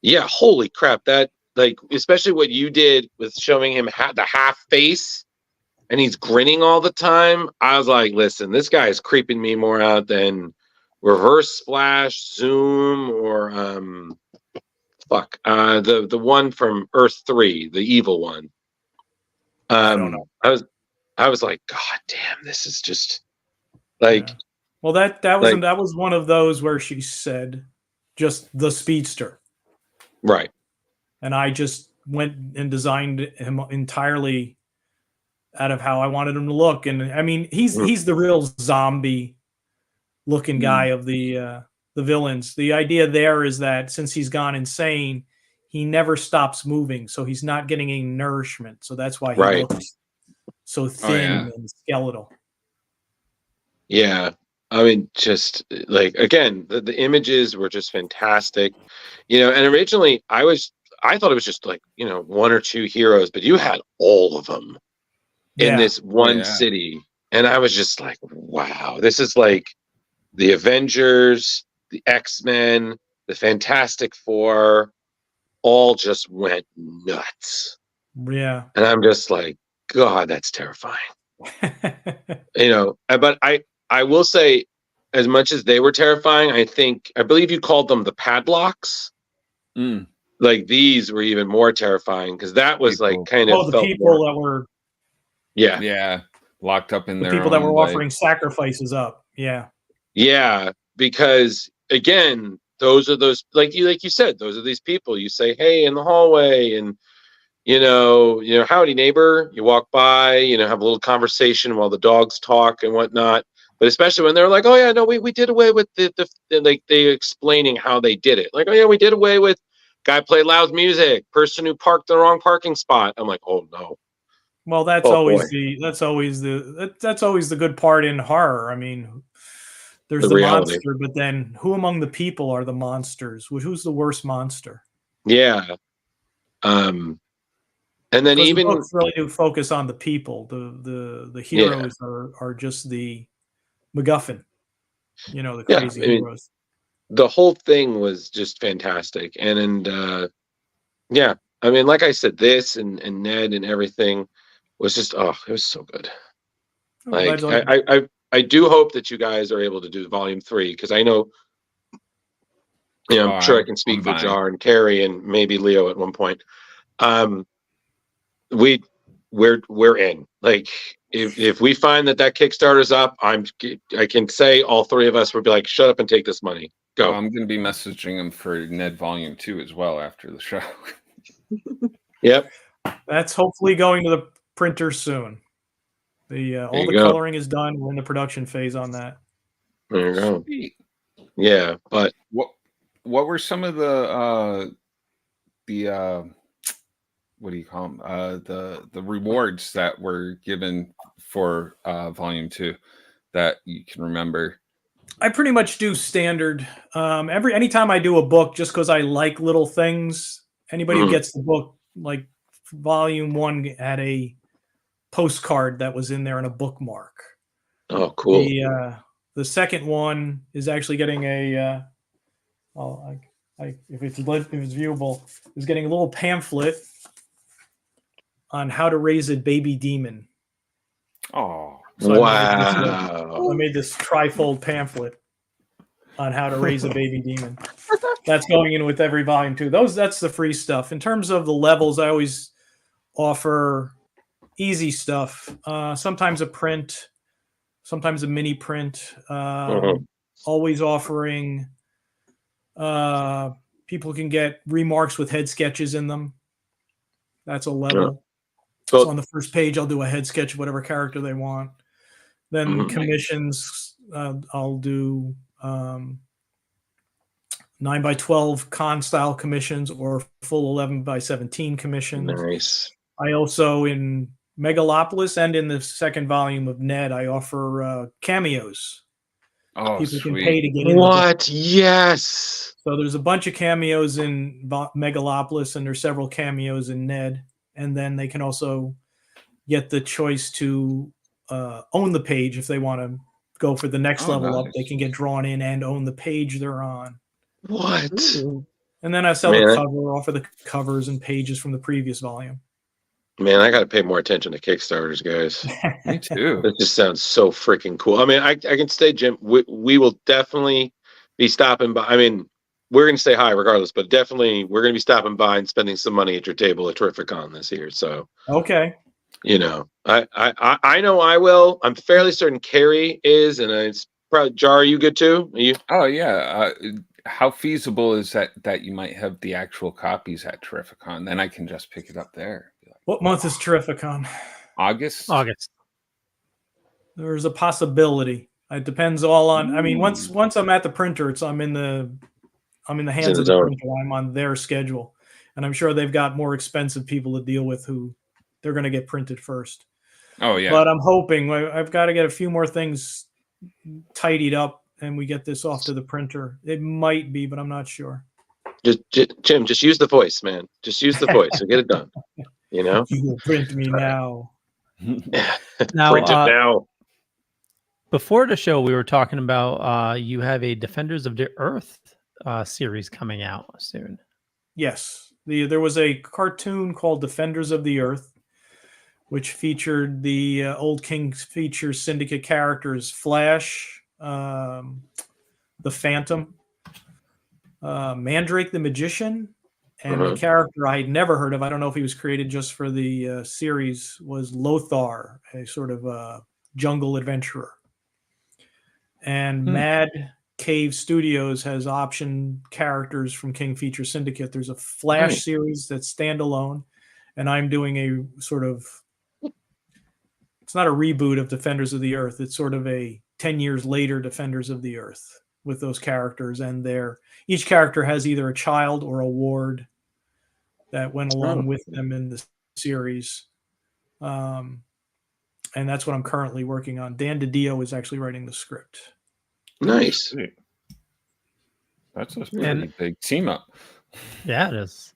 Yeah, holy crap. That, like, especially what you did with showing him the half face. and he's grinning all the time. I was like, listen, this guy is creeping me more out than Reverse Splash, Zoom, or the one from Earth 3, the evil one. I don't know. I was like, God damn, this is just like. Yeah. Well, that was one of those where she said just the speedster, right. and I just went and designed him entirely out of how I wanted him to look. And I mean, he's the real zombie looking guy of the villains. The idea there is that since he's gone insane, he never stops moving, so he's not getting any nourishment. So that's why he looks so thin and skeletal. Yeah. I mean, just like, again, the images were just fantastic, and originally I thought it was just like, one or two heroes, but you had all of them in this one city. And I was just like, wow, this is like the Avengers, the X-Men, the Fantastic Four, all just went nuts. Yeah. And I'm just like, God, that's terrifying. But I will say, as much as they were terrifying, I believe you called them the padlocks. Like these were even more terrifying because that was like kind of the people that were locked up in the their people that own, were offering sacrifices up. Yeah, because again, those like you said, those are these people you say, hey, in the hallway, and howdy neighbor, you walk by, have a little conversation while the dogs talk and whatnot. But especially when they're like, oh yeah, no, we did away with the like they explaining how they did it. Like, oh yeah, we did away with guy played loud music, person who parked the wrong parking spot. I'm like, oh no. Well, that's always the good part in horror. I mean, there's the monster, but then who among the people are the monsters? Who's the worst monster? Yeah. And then even the books really do focus on the people. The heroes are just the MacGuffin, the crazy heroes. The whole thing was just fantastic. And I mean, like I said, this and Ned and everything was just, it was so good. Like, I do hope that you guys are able to do volume 3, because I know, I'm sure I can speak for Jar and Carrie and maybe Leo at one point. We're in. Like, if we find that Kickstarter's up, I can say all three of us would be like, shut up and take this money. Go. I'm going to be messaging him for Ned Volume 2 as well after the show. Yep. That's hopefully going to the printer soon. All the coloring is done. We're in the production phase on that. There you go. Sweet. Yeah, but what were some of the what do you call them? The rewards that were given for Volume 2 that you can remember? I pretty much do standard. Anytime I do a book, just because I like little things. Anybody who gets the book, like Volume 1 had a postcard that was in there and a bookmark. Oh, cool. The second one is actually getting a if it's viewable, is getting a little pamphlet on how to raise a baby demon. Oh, so wow! I made this trifold pamphlet on how to raise a baby demon. That's going in with every volume too. That's the free stuff. In terms of the levels, I always offer easy stuff. Sometimes a print, sometimes a mini print. Always offering. People can get remarks with head sketches in them. That's a level. So on the first page, I'll do a head sketch of whatever character they want. Then commissions, I'll do 9x12 con style commissions or full 11x17 commissions. Nice. I also, in Megalopolis and in the second volume of Ned, I offer cameos. Oh, people sweet. can pay to get in. What? Yes. So there's a bunch of cameos in Megalopolis, and there's several cameos in Ned. And then they can also get the choice to own the page if they want to go for the next level up. They can get drawn in and own the page they're on. What? And then I sell the cover, offer the covers and pages from the previous volume. Man, I got to pay more attention to Kickstarters, guys. Me too. That just sounds so freaking cool. I mean, I can stay, Jim. We will definitely be stopping by. I mean, we're going to say hi regardless, but definitely we're going to be stopping by and spending some money at your table at Terrificon this year. So, Okay. you know, I know I will. I'm fairly certain Carrie is, and it's probably Jar. Are you good too? Are you? Oh yeah. How feasible is that you might have the actual copies at Terrificon? Then I can just pick it up there. What month is Terrificon? August. August. There's a possibility. It depends all on. I mean, once I'm at the printer, I'm in the hands of the printer. I'm on their schedule, and I'm sure they've got more expensive people to deal with who they're going to get printed first. Oh yeah. But I'm hoping I've got to get a few more things tidied up, and we get this off to the printer. It might be, but I'm not sure. Jim, just use the voice, man. Just use the voice and get it done. You know, You will print me now. Now, print it now. before the show, we were talking about you have a Defenders of the Earth series coming out soon. Yes, there was a cartoon called Defenders of the Earth, which featured the old King Feature Syndicate characters: Flash, the Phantom, Mandrake the Magician, and a character I had never heard of. I don't know if he was created just for the series. Was Lothar, a sort of jungle adventurer. And Mad Cave Studios has optioned characters from King Feature Syndicate. There's a Flash series that's standalone, and I'm doing a sort of, it's not a reboot of Defenders of the Earth. It's sort of a 10 years later Defenders of the Earth with those characters, and each character has either a child or a ward that went along with them in the series. And that's what I'm currently working on. Dan DiDio is actually writing the script. Nice. That's a pretty big team up. Yeah, it is.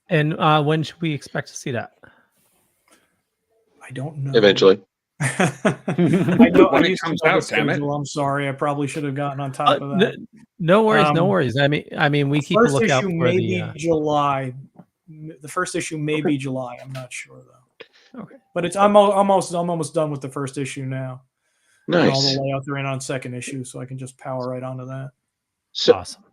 And when should we expect to see that? I don't know. Eventually. I know When I it used to comes know the out, damn it. schedule. I'm sorry. I probably should have gotten on top of that. No worries, no worries. I mean, we keep a First lookout issue for may the. be July. The first issue may be July. I'm not sure though. Okay. But I'm almost done with the first issue now. And all Nice. the layouts are in on second issue, so I can just power right onto that. So, Awesome.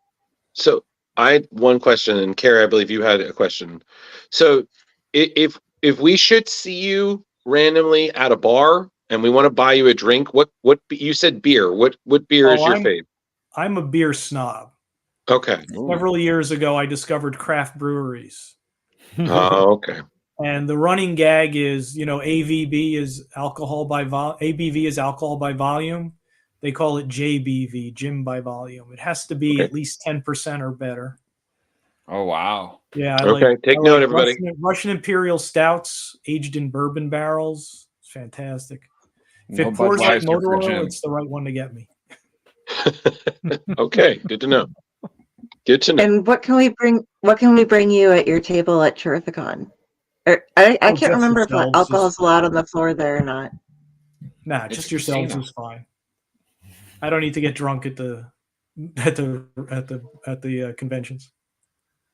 So I had one question, and Carrie, I believe you had a question. So if we should see you randomly at a bar and we want to buy you a drink, what you said beer? What beer is your fave? I'm a beer snob. Okay. Several years ago, I discovered craft breweries. Oh, okay. And the running gag is, ABV is alcohol by volume. They call it JBV, Jim by volume. It has to be at least 10% or better. Oh wow. Yeah. Take note, everybody. Russian Imperial Stouts aged in bourbon barrels. It's fantastic. If it pours like motor oil, it's the right one to get me. Okay, good to know. Good to know. And what can we bring you at your table at Terrificon? I can't remember if alcohol's allowed on the floor there or not. Nah, just yourselves is fine. I don't need to get drunk at the conventions.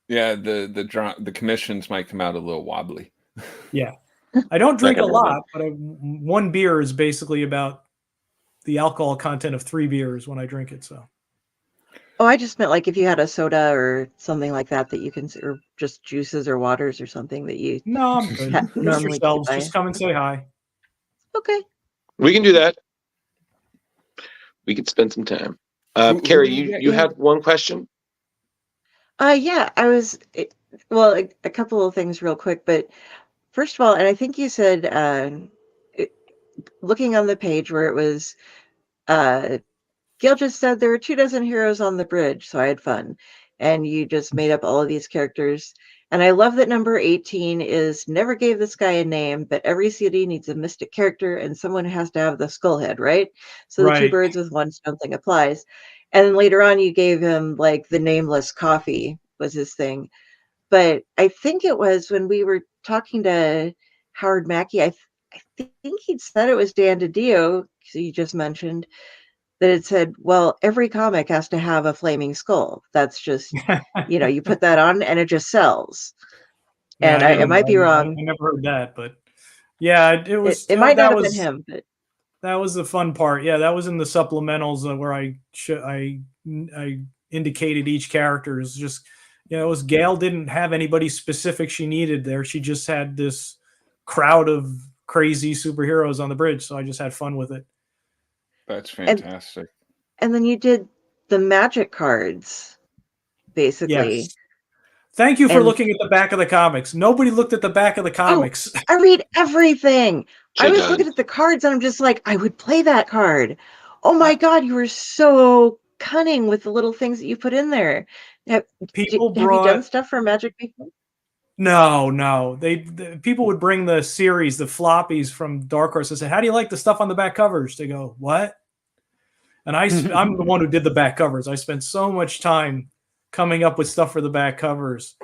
Yeah, the commissions might come out a little wobbly. Yeah, I don't drink a lot, but one beer is basically about the alcohol content of 3 beers when I drink it. So. Oh, I just meant like if you had a soda or something like that you can, or just juices or waters or something that you. No, I'm good. Just yourselves. Just come and say hi. Okay. We can do that. We could spend some time. Carrie, you had one question? Yeah, I was, a couple of things real quick, but first of all, and I think you said, looking on the page where it was, Gil just said there were 24 heroes on the bridge, so I had fun. And you just made up all of these characters. And I love that number 18 is never gave this guy a name, but every city needs a mystic character and someone has to have the skull head, right? So the 2 birds with 1 stone thing applies. And then later on, you gave him like the nameless coffee was his thing. But I think it was when we were talking to Howard Mackey, I think he'd said it was Dan DiDio, you just mentioned, that it said, well, every comic has to have a flaming skull. That's just, you put that on and it just sells. And I might be wrong. I never heard that, but yeah, it was. It might that not have was, been him, but that was the fun part. Yeah, that was in the supplementals where I indicated each character is just, it was Gail didn't have anybody specific she needed there. She just had this crowd of crazy superheroes on the bridge, so I just had fun with it. That's fantastic. And then you did the magic cards, basically. Yes. Thank you for looking at the back of the comics. Nobody looked at the back of the comics. Oh, I read everything. She I was does. looking at the cards and I'm just like, I would play that card. Oh my God, you were so cunning with the little things that you put in there. Have you done stuff for Magic before? No. People would bring the series, the floppies from Dark Horse, and say, "How do you like the stuff on the back covers?" They go, "What?" And I'm the one who did the back covers. I spent so much time coming up with stuff for the back covers,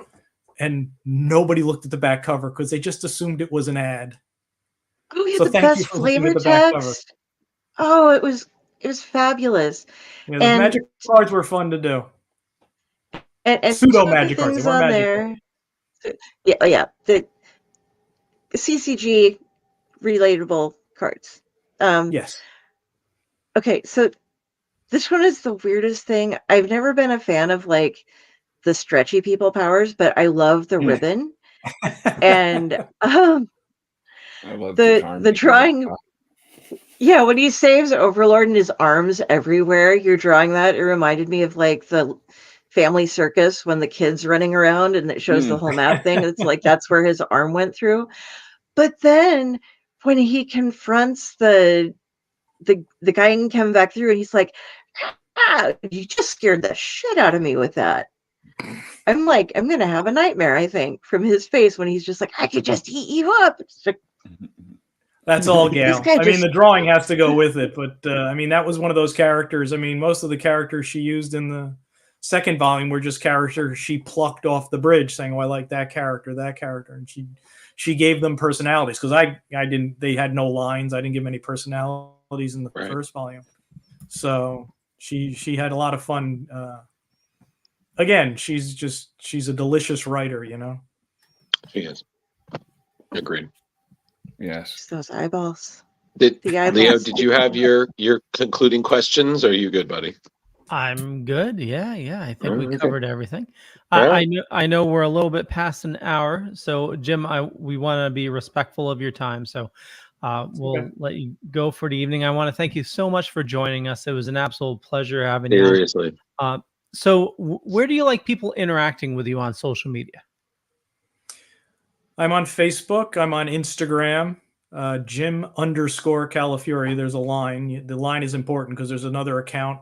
and nobody looked at the back cover because they just assumed it was an ad. Oh, yeah, the best flavor text. Oh, it was fabulous. Yeah, the magic cards were fun to do. And pseudo magic cards. They weren't magic cards. Yeah. The CCG relatable cards. Yes. Okay, so this one is the weirdest thing. I've never been a fan of like the stretchy people powers, but I love the ribbon. And I love the drawing. Yeah, when he saves Overlord and his arms everywhere, you're drawing that. It reminded me of like the Family Circus when the kid's running around and it shows the whole map thing. It's like that's where his arm went through. But then when he confronts the guy and come back through and he's like, you just scared the shit out of me with that. I'm like, I'm gonna have a nightmare, I think, from his face when he's just like, I could just eat you up. Like, that's all Gail. I mean, the drawing has to go with it, but I mean, that was one of those characters. I mean, most of the characters she used in the second volume were just characters she plucked off the bridge, saying, "Oh, I like that character," and she gave them personalities because I didn't. They had no lines. I didn't give them any personalities in the first volume, so she had a lot of fun. Again, she's a delicious writer, you know. She is. Agreed. Yes. just those eyeballs. Leo, did you have your concluding questions? Or are you good, buddy? I'm good. Yeah. I think we covered everything. I know we're a little bit past an hour, so Jim, we want to be respectful of your time, so we'll let you go for the evening. I want to thank you so much for joining us. It was an absolute pleasure having you. Seriously. So where do you like people interacting with you on social media? I'm on Facebook. I'm on Instagram. Jim_Calafiore. There's a line. The line is important because there's another account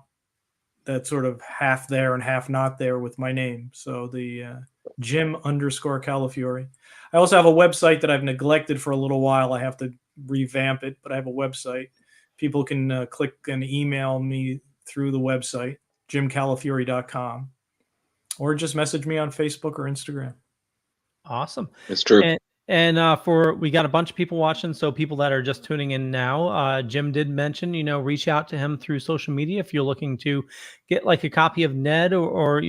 that's sort of half there and half not there with my name. So the Jim_Calafiore. I also have a website that I've neglected for a little while. I have to revamp it, but I have a website. People can click and email me through the website, jimcalafiore.com, or just message me on Facebook or Instagram. Awesome. It's true. And we got a bunch of people watching, so people that are just tuning in now, Jim did mention, reach out to him through social media if you're looking to get like a copy of Ned or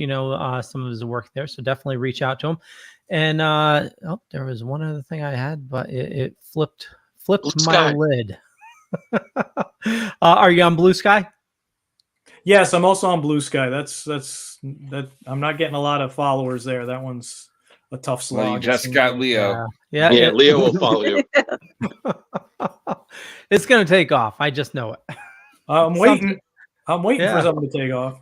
some of his work there. So definitely reach out to him. And there was one other thing I had, but it flipped my lid. Are you on Blue Sky? Yes, I'm also on Blue Sky. That's I'm not getting a lot of followers there. That one's a tough slog. Well, you just got Leo. Yeah, Leo will follow you. It's going to take off. I just know it. I'm waiting for something to take off.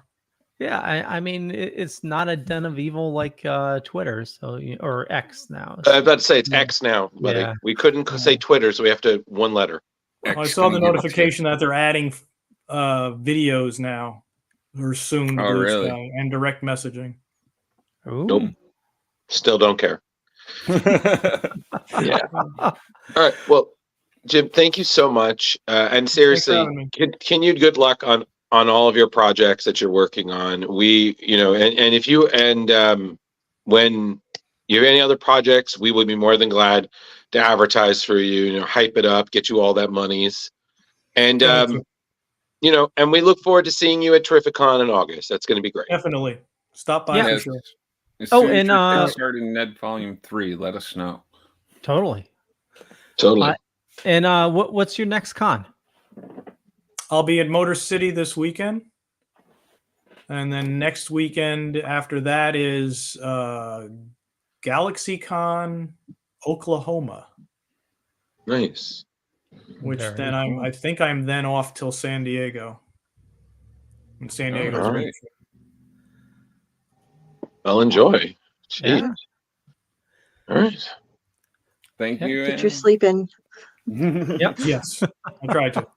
Yeah, I mean, it's not a den of evil like Twitter, so or X now. I was about to say it's X now, buddy. Yeah. We couldn't say Twitter, so we have to one letter. I saw the notification that they're adding videos now or soon. Oh, really? Sky, and direct messaging. Ooh. Nope. Still don't care. Yeah. All right. Well, Jim, thank you so much. And seriously, continued good luck on all of your projects that you're working on. We, and if you when you have any other projects, we would be more than glad to advertise for you. Hype it up, get you all that monies, and and we look forward to seeing you at Terrificon in August. That's going to be great. Definitely stop by for sure. As Oh, soon as and you're kickstarting Ned Volume 3, let us know. totally. Totally. What's your next con? I'll be at Motor City this weekend. And then next weekend after that is GalaxyCon Oklahoma. Nice. Which Very then cool. I think I'm then off till San Diego. And San Oh, Diego's all great. right. Well, enjoy. Jeez. Yeah. All right. Thank Yeah, you. Get your sleep in. Yep. Yes, I'll try to.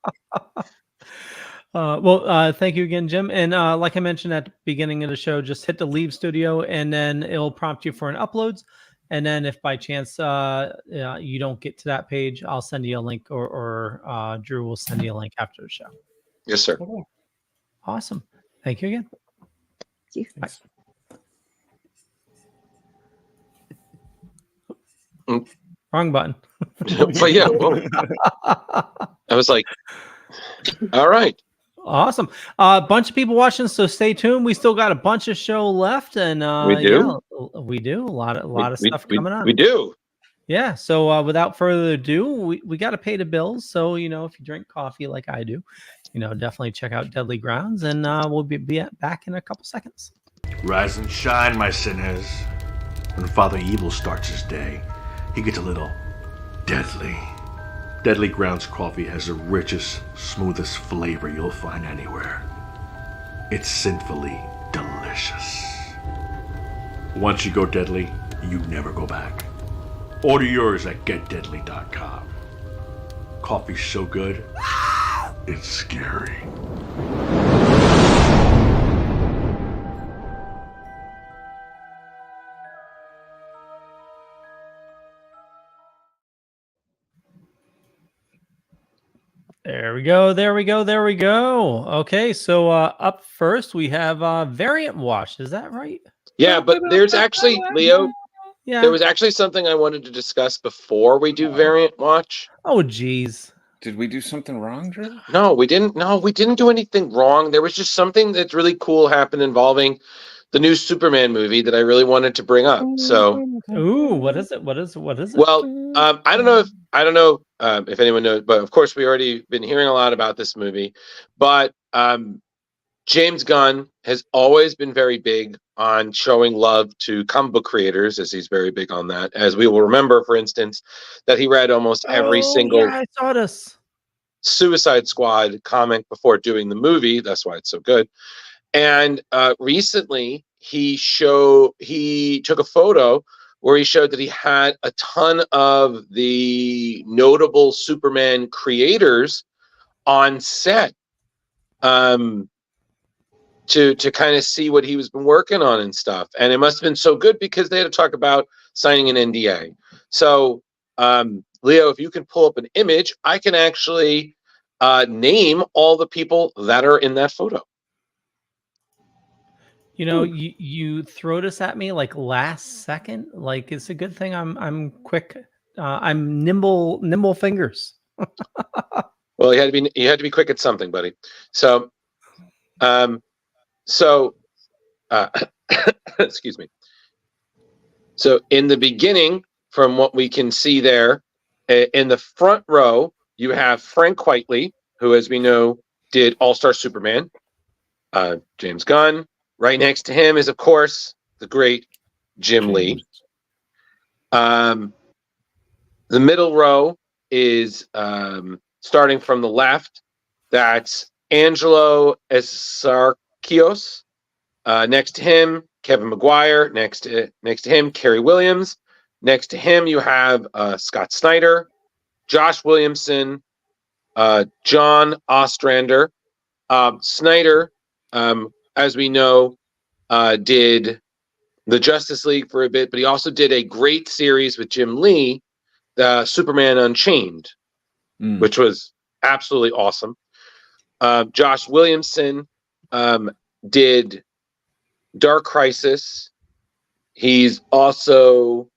Thank you again, Jim. And like I mentioned at the beginning of the show, just hit the leave studio and then it'll prompt you for an uploads. And then if by chance you don't get to that page, I'll send you a link or Drew will send you a link after the show. Yes, sir. Okay. Awesome. Thank you again. Thanks. Wrong button. But yeah, well, I was like, all right. Awesome. A bunch of people watching, so stay tuned. We still got a bunch of show left, and We do? yeah, we do a lot of stuff coming on. We do. Yeah. So without further ado, we got to pay the bills. So if you drink coffee like I do, definitely check out Deadly Grounds, and we'll be back in a couple seconds. Rise and shine, my sinners. When Father Evil starts his day, he gets a little deadly. Deadly Grounds coffee has the richest, smoothest flavor you'll find anywhere. It's sinfully delicious. Once you go deadly, you never go back. Order yours at getdeadly.com. Coffee's so good, it's scary. There we go. Okay, so up first we have Variant Watch. Is that right? Yeah, but there's actually, Leo, Yeah. there was actually something I wanted to discuss before we do Variant Watch. Oh, geez. Did we do something wrong, Drew? No, we didn't. No, we didn't do anything wrong. There was just something that's really cool happened involving the new Superman movie that I really wanted to bring up. So, Ooh, what is it? What is it? well, I don't know if anyone knows, but of course we already been hearing a lot about this movie. But James Gunn has always been very big on showing love to comic book creators, as he's very big on that. As we will remember, for instance, that he read almost every single I saw this. Suicide Squad comic before doing the movie. That's why it's so good. And recently he took a photo where he showed that he had a ton of the notable Superman creators on set to kind of see what he was been working on and stuff. And it must have been so good because they had to talk about signing an NDA. So Leo, if you can pull up an image, I can actually name all the people that are in that photo. You throw this at me like last second. Like it's a good thing I'm quick. I'm nimble fingers. Well, you had to be quick at something, buddy. So, excuse me. So in the beginning, from what we can see there, in the front row, you have Frank Whiteley, who, as we know, did All-Star Superman. James Gunn. Right next to him is, of course, the great Jim Lee. The middle row is starting from the left. That's Angelo Esarkios. Next to him, Kevin Maguire. Next to him, Kerry Williams. Next to him, you have Scott Snyder, Josh Williamson, John Ostrander. Snyder, as we know, did the Justice League for a bit, but he also did a great series with Jim Lee, Superman Unchained, which was absolutely awesome. Josh Williamson did Dark Crisis. He's also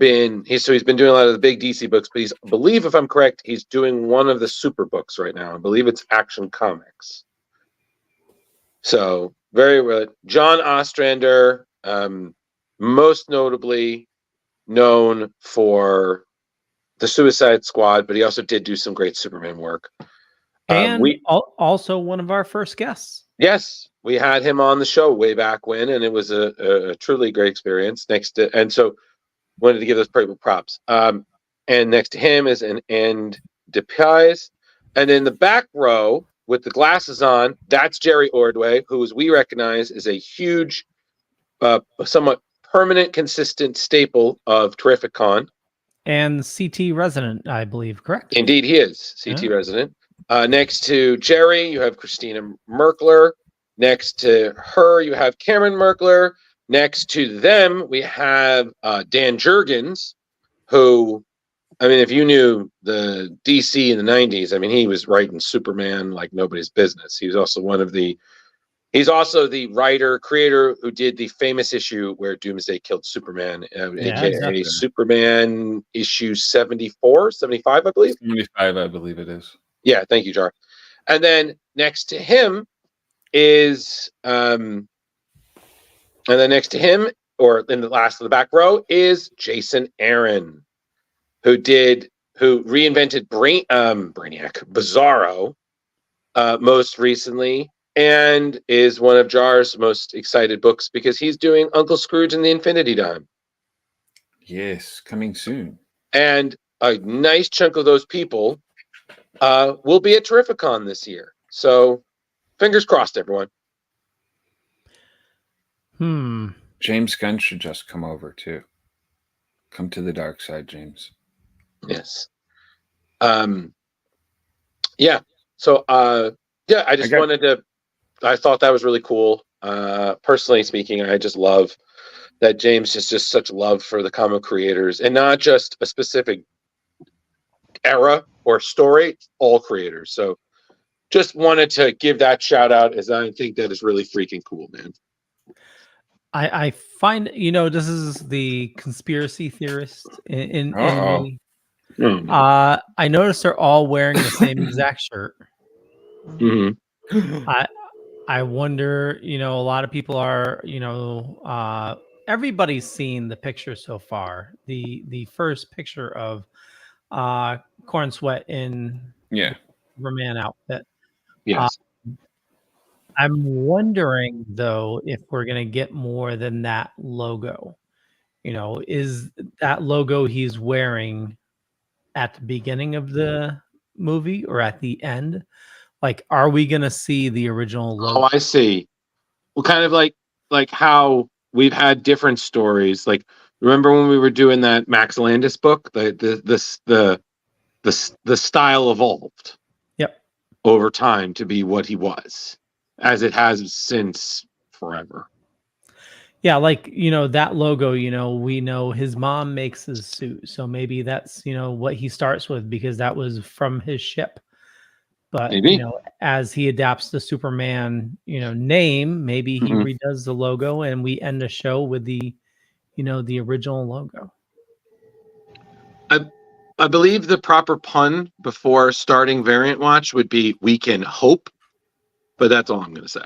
he's been doing a lot of the big DC books, but I believe, if I'm correct, he's doing one of the super books right now. I believe it's Action Comics. So very good. John Ostrander most notably known for the Suicide Squad, but he also did do some great Superman work. And also one of our first guests. Yes, we had him on the show way back when, and it was a truly great experience. And so wanted to give those people props. And next to him is an End Depies. And in the back row with the glasses on, that's Jerry Ordway, who, as we recognize, is a huge, somewhat permanent, consistent staple of Terrific Con. And CT resident, I believe, correct? Indeed, he is CT resident. Next to Jerry, you have Christina Merkler. Next to her, you have Cameron Merkler. Next to them, we have Dan Jurgens, who, I mean, if you knew the DC in the 90s, I mean, he was writing Superman like nobody's business. He was also he's also the writer, creator who did the famous issue where Doomsday killed Superman, aka exactly. Superman issue 74, 75, I believe. 75, I believe it is. Yeah, thank you, Jar. And then next to him is, and then next to him, or in the last of the back row, is Jason Aaron, who reinvented Brainiac, Bizarro, most recently, and is one of Jar's most excited books because he's doing Uncle Scrooge and the Infinity Dime. Yes, coming soon. And a nice chunk of those people will be at Terrificon this year. So fingers crossed, everyone. James Gunn should just come over too. Come to the dark side, James. Yes. Yeah. So yeah, I just wanted to, I thought that was really cool. Personally speaking, I just love that James has just such love for the comic creators, and not just a specific era or story, all creators. So just wanted to give that shout out, as I think that is really freaking cool, man. I find, this is the conspiracy theorist in me. I noticed they're all wearing the same exact shirt. Mm-hmm. I wonder, a lot of people are, everybody's seen the picture so far. The first picture of Corn Sweat in Superman outfit. Yes. I'm wondering though if we're gonna get more than that logo. Is that logo he's wearing at the beginning of the movie or at the end? Like, are we gonna see the original logo? Oh, I see. Well, kind of like how we've had different stories. Like, remember when we were doing that Max Landis book? The style evolved. Yep. Over time to be what he was, as it has since forever. Yeah, like, that logo, we know his mom makes his suit. So maybe that's, what he starts with, because that was from his ship. But, maybe. As he adapts the Superman, name, maybe he redoes the logo and we end the show with the, the original logo. I believe the proper pun before starting Variant Watch would be "we can hope," but that's all I'm going to say.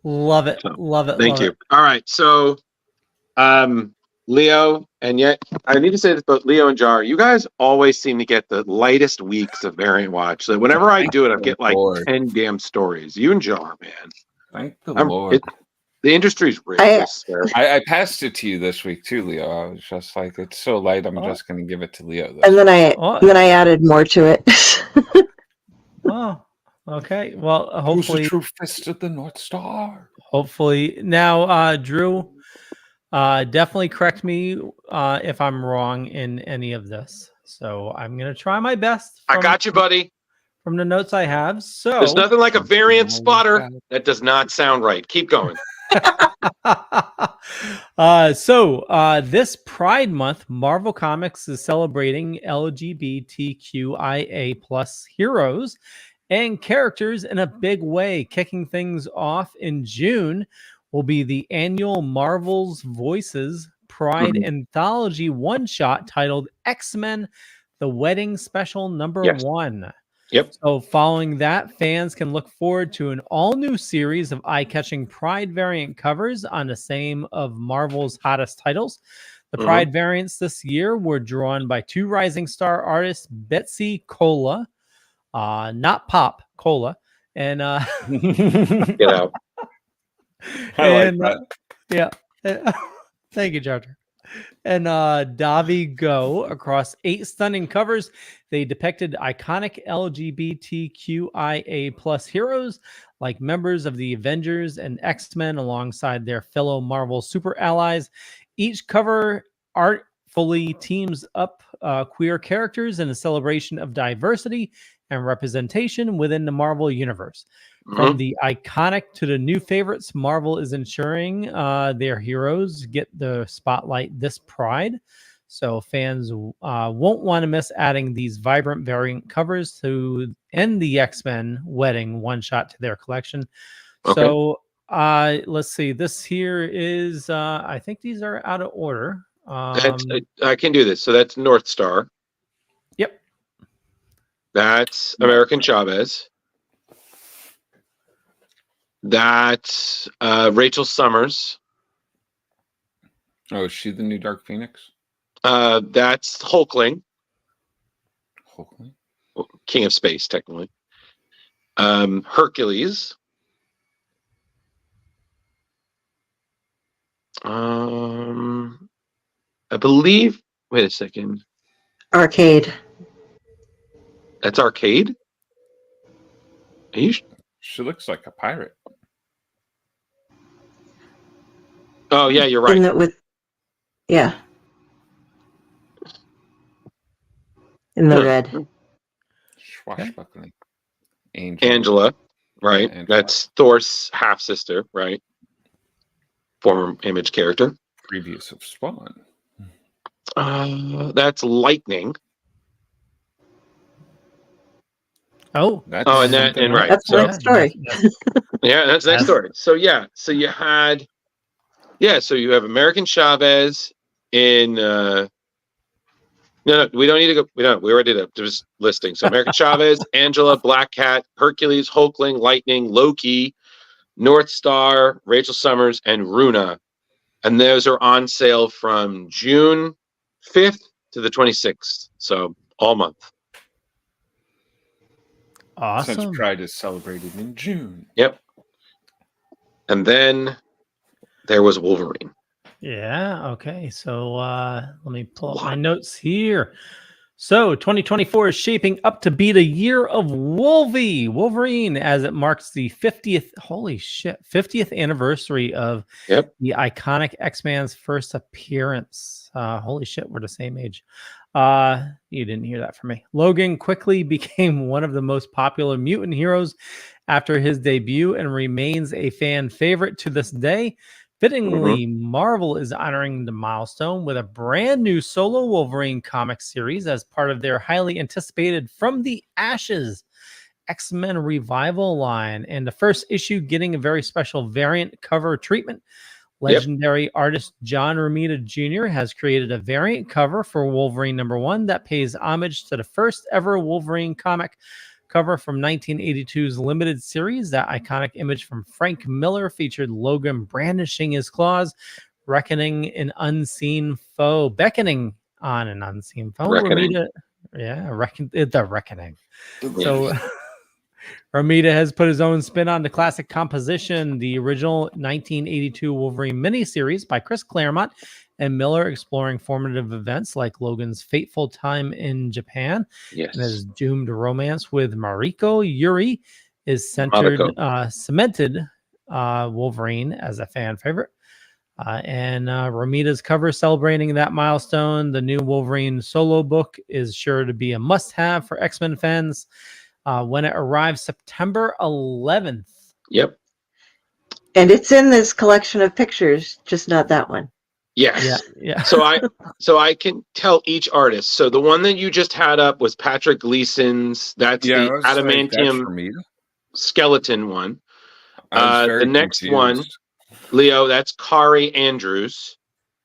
Love it. So, love it. Thank you. All right. So, Leo, and yet I need to say this, but Leo and Jar, you guys always seem to get the lightest weeks of Variant Watch. So whenever I do it, I get like 10 damn stories. You and Jar, man. Thank the Lord. The industry's rich. I passed it to you this week too, Leo. I was just like, it's so light, I'm just going to give it to Leo. And then I added more to it. Oh, okay. Well, hopefully, who's the true fist of the North Star? Hopefully, now, Drew, definitely correct me if I'm wrong in any of this. So I'm going to try my best. I got you, buddy. From the notes I have. So there's nothing like a variant spotter that does not sound right. Keep going. This Pride Month, Marvel Comics is celebrating LGBTQIA plus heroes and characters in a big way. Kicking things off in June will be the annual Marvel's Voices Pride Anthology one-shot titled X-Men: The Wedding Special #1. Yep. So following that, fans can look forward to an all-new series of eye-catching Pride variant covers on the same of Marvel's hottest titles. The Pride variants this year were drawn by 2 rising star artists, Betsy Cola, not Pop, Cola, and Get out. I like that. yeah. Thank you, Charger. And Davi Go across 8 stunning covers. They depicted iconic LGBTQIA plus heroes like members of the Avengers and X-Men alongside their fellow Marvel super allies. Each cover artfully teams up queer characters in a celebration of diversity and representation within the Marvel universe. From the iconic to the new favorites, Marvel is ensuring their heroes get the spotlight this Pride. So fans won't want to miss adding these vibrant variant covers to end the X-Men wedding one-shot to their collection. Okay. So let's see. This here is, I think these are out of order. I can do this. So that's North Star. Yep. That's American Chavez. That's Rachel Summers. Oh, is she the new Dark Phoenix? That's Hulkling, Hopefully. King of Space, technically. Hercules. I believe. Wait a second. Arcade. That's Arcade. Are you? She looks like a pirate. Oh yeah, you're right. In the, with, yeah. In the red. Swashbuckling. Angela, right? Angela. That's Thor's half sister, right? Former Image character. Previous of Spawn. That's Lightning. Oh, That's And something right. That's the So next story. yeah, that's the next story. So yeah, so you had, so you have American Chavez in. No, we don't need to go. We already did a just listing. So American Chavez, Angela, Black Cat, Hercules, Hulkling, Lightning, Loki, North Star, Rachel Summers, and Runa, and those are on sale from June 5th to the 26th. So all month. awesome. Since Pride is celebrated in June. Yep. And then there was Wolverine. Yeah. Okay. So let me pull up my notes here. So 2024 is shaping up to be the year of Wolverine, as it marks the 50th anniversary of the iconic X-Men's first appearance. Holy shit, we're the same age. You didn't hear that from me. Logan quickly became one of the most popular mutant heroes after his debut and remains a fan favorite to this day. Fittingly, Marvel is honoring the milestone with a brand new solo Wolverine comic series as part of their highly anticipated From the Ashes X-Men revival line, and the first issue getting a very special variant cover treatment. Legendary artist John Romita Jr. has created a variant cover for Wolverine #1 that pays homage to the first ever Wolverine comic cover from 1982's limited series. That iconic image from Frank Miller featured Logan brandishing his claws, beckoning on an unseen foe. The Reckoning. So Romita has put his own spin on the classic composition, the original 1982 Wolverine miniseries by Chris Claremont and Miller, exploring formative events like Logan's fateful time in Japan and his doomed romance with Mariko. Yuri is cemented Wolverine as a fan favorite. And Romita's cover celebrating that milestone. The new Wolverine solo book is sure to be a must-have for X-Men fans when it arrives September 11th. Yep. And it's in this collection of pictures, just not that one. Yes. Yeah. So I can tell each artist. So the one that you just had up was Patrick Gleason's. That's the adamantium skeleton one. The next one, Leo, that's Kari Andrews,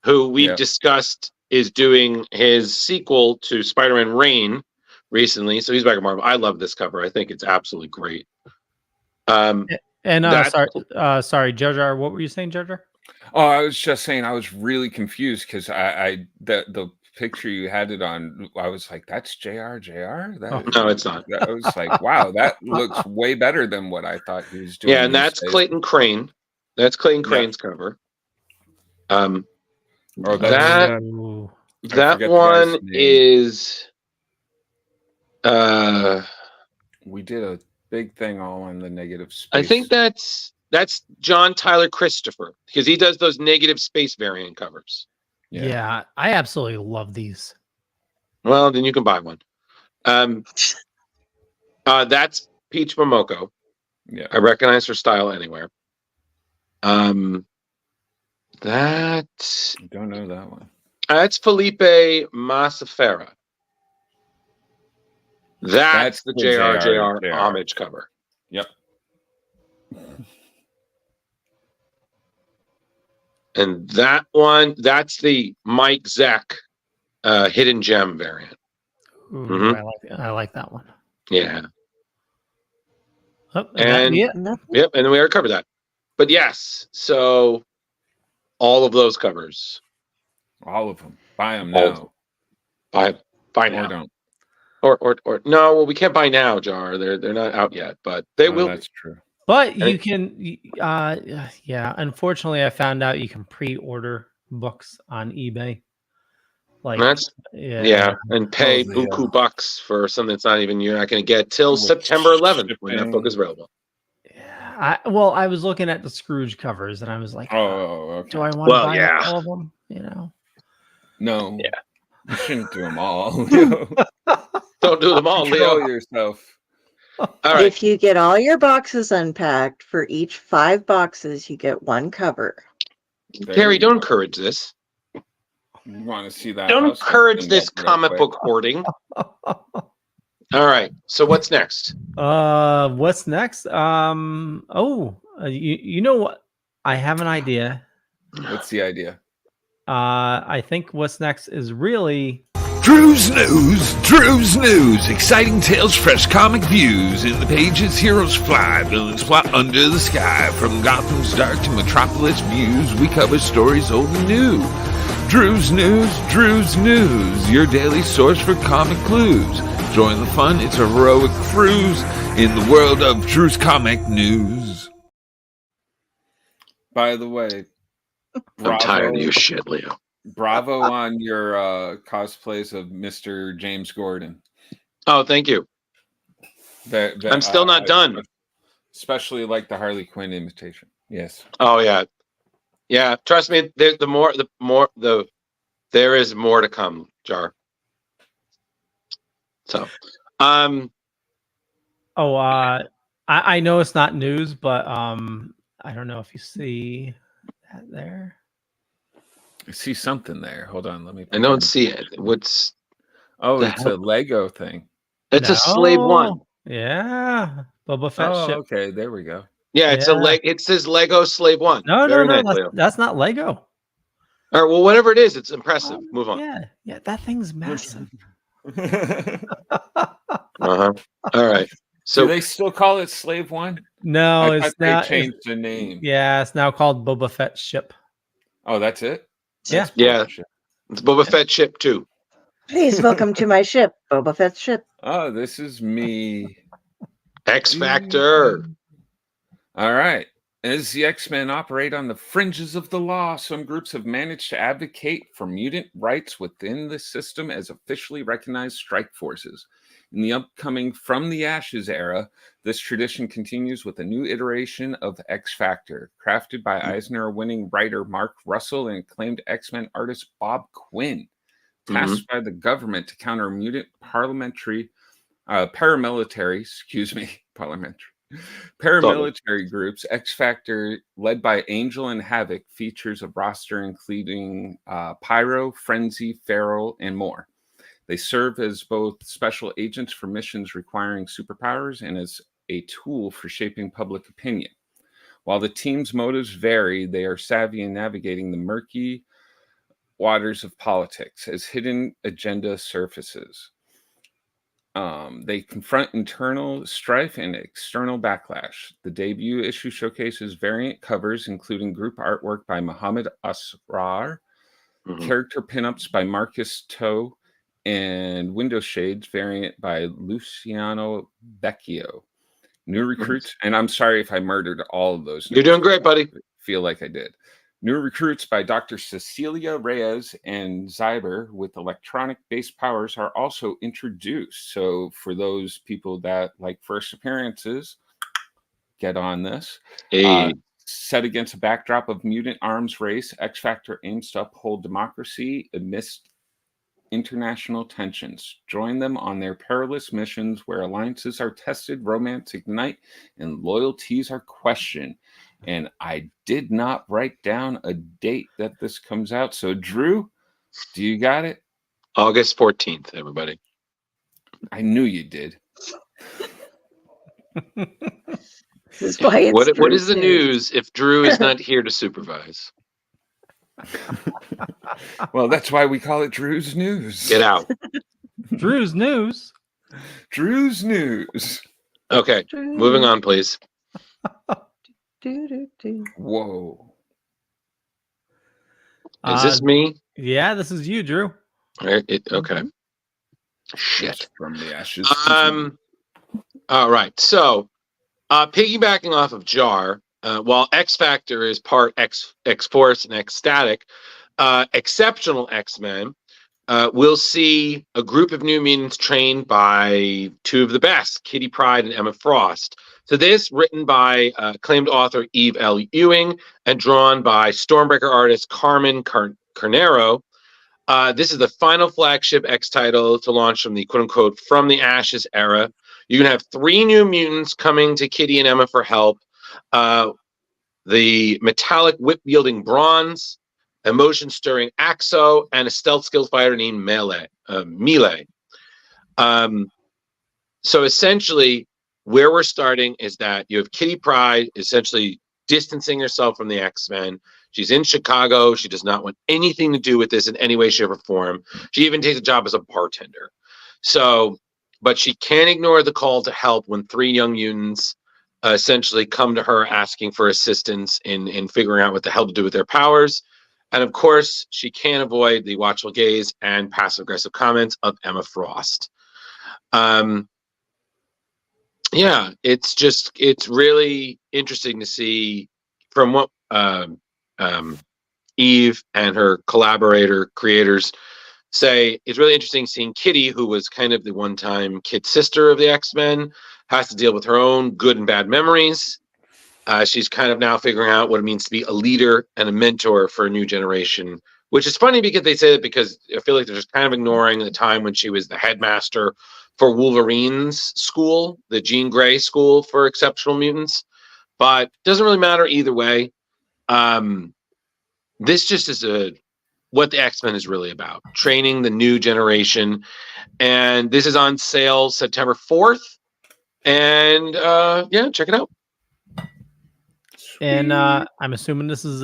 who we've discussed is doing his sequel to Spider-Man Reign recently, so he's back at Marvel. I love this cover. I think it's absolutely great. And That- sorry, Jar Jar. What were you saying, Jar Jar? Oh, I was just saying I was really confused because the picture you had it on, I was like, that's JR. No, it's not. I was like, wow, that looks way better than what I thought he was doing. Yeah, and that's Clayton Crane. That's Clayton Crane's cover. Oh, that Ooh. that forget the one guy's name. is We did a big thing all on the negative space. I think that's John Tyler Christopher, because he does those negative space variant covers. Yeah, I absolutely love these. Well, then you can buy one. That's Peach Momoko. Yeah. I recognize her style anywhere. That I don't know that one. that's Felipe Massafera. That's the JR homage cover. Yep. And that one, that's the Mike Zeck hidden gem variant. Ooh, Mhm. I like that one. Yeah. Oh, And- yeah, Yep. And we already covered that. But yes, so all of those covers. All of them. Buy them All of now. Buy Or now. don't. Or no, well, we can't buy now, Jar. They're not out yet, but they Oh, will. That's true. but And you can. Yeah. Unfortunately, I found out you can pre-order books on eBay. Like, That's yeah, and pay the, buku bucks for something that's not even you're not going to get till With September 11th when that book shipping. is available. Yeah. I was looking at the Scrooge covers, and I was like, Oh, okay. do I want to Well, buy yeah. all of them? You know. No. Yeah. You shouldn't do them all. Don't do them all, Control Leo. yourself. All right. If you get all your boxes unpacked, for each 5 boxes, you get 1 cover. There Terry, you don't go. encourage this. You want to see that? Don't house encourage cleaned this up real comic quick. book hoarding. All right. So what's next? What's next? You know what? I have an idea. What's the idea? I think what's next is really Drew's News! Drew's News! Exciting tales, fresh comic views. In the pages, heroes fly, villains plot under the sky. From Gotham's dark to Metropolis views, we cover stories old and new. Drew's News! Drew's News! Your daily source for comic clues. Join the fun, it's a heroic cruise in the world of Drew's Comic News. By the way, I'm tired of your shit, Leo. Bravo on your cosplays of Mr. James Gordon. Oh, thank you. I'm still not done. Especially like the Harley Quinn imitation. Yes. Oh yeah, yeah. Trust me. There is more to come, Jar. So, I know it's not news, but I don't know if you see that there. I see something there. Hold on. Let me. I don't see it. What's? Oh, the it's hell? a Lego thing. It's a Slave One. Yeah, Boba Fett Oh, ship. okay. There we go. Yeah, it's it says Lego Slave One. No, Very no, nice, Leo. that's not Lego. All right. Well, whatever it is, it's impressive. Move on. Yeah, that thing's massive. All right. So do they still call it Slave One? No, I it's thought they not. changed the name. Yeah, it's now called Boba Fett ship. Oh, that's it. Yeah. yeah, it's Boba Fett ship too. Please welcome to my ship, Boba Fett's ship. Oh, this is me. X Factor. All right. As the X-Men operate on the fringes of the law, some groups have managed to advocate for mutant rights within the system as officially recognized strike forces. In the upcoming From the Ashes era, this tradition continues with a new iteration of X Factor, crafted by Eisner-winning writer Mark Russell and acclaimed X-Men artist Bob Quinn. Tasked by the government to counter mutant paramilitary groups, X Factor, led by Angel and Havoc, features a roster including Pyro, Frenzy, Feral, and more. They serve as both special agents for missions requiring superpowers and as a tool for shaping public opinion. While the team's motives vary, they are savvy in navigating the murky waters of politics as hidden agenda surfaces. They confront internal strife and external backlash. The debut issue showcases variant covers, including group artwork by Muhammad Asrar, character pinups by Marcus Toe, and window shades variant by Luciano Becchio. New recruits, and I'm sorry if I murdered all of those. You're doing great, buddy. I feel like I did. New recruits by Dr. Cecilia Reyes and Zyber with electronic-based powers are also introduced. So for those people that like first appearances, get on this. Hey. Set against a backdrop of mutant arms race, X Factor aims to uphold democracy amidst international tensions. Join them on their perilous missions where alliances are tested, romance ignite, and loyalties are questioned. And I did not write down a date that this comes out. So, Drew, do you got it? August 14th, everybody. I knew you did. This is why it's What is the news if Drew is not here to supervise? Well, that's why we call it Drew's News. Get out. Drew's News. Drew's News. Okay, moving on, please. Whoa. Is this me? Yeah, this is you, Drew. Okay. Shit. From the ashes. All right. So, piggybacking off of Jar, while X Factor is part X Force and X Static, Exceptional X-Men, we'll see a group of new mutants trained by two of the best, Kitty Pryde and Emma Frost. So this, written by acclaimed author Eve L. Ewing and drawn by Stormbreaker artist Carmen Carnero. This is the final flagship X title to launch from the quote-unquote From the Ashes era. You're going to have 3 new mutants coming to Kitty and Emma for help. The metallic whip-wielding Bronze, emotion-stirring Axo, and a stealth skills fighter named Melee. So essentially, where we're starting is that you have Kitty Pryde essentially distancing herself from the X-Men. She's in Chicago. She does not want anything to do with this in any way, shape, or form. She even takes a job as a bartender. So, but she can't ignore the call to help when 3 young mutants essentially come to her asking for assistance in figuring out what the hell to do with their powers. And of course, she can't avoid the watchful gaze and passive-aggressive comments of Emma Frost. Yeah, it's really interesting to see from what Eve and her collaborator creators say. It's really interesting seeing Kitty, who was kind of the one-time kid sister of the X-Men, has to deal with her own good and bad memories. She's kind of now figuring out what it means to be a leader and a mentor for a new generation, which is funny because they say that because I feel like they're just kind of ignoring the time when she was the headmaster for Wolverine's school, the Jean Grey school for exceptional mutants. But it doesn't really matter either way. This just is what the X-Men is really about, training the new generation. And this is on sale September 4th. And yeah, check it out. And I'm assuming this is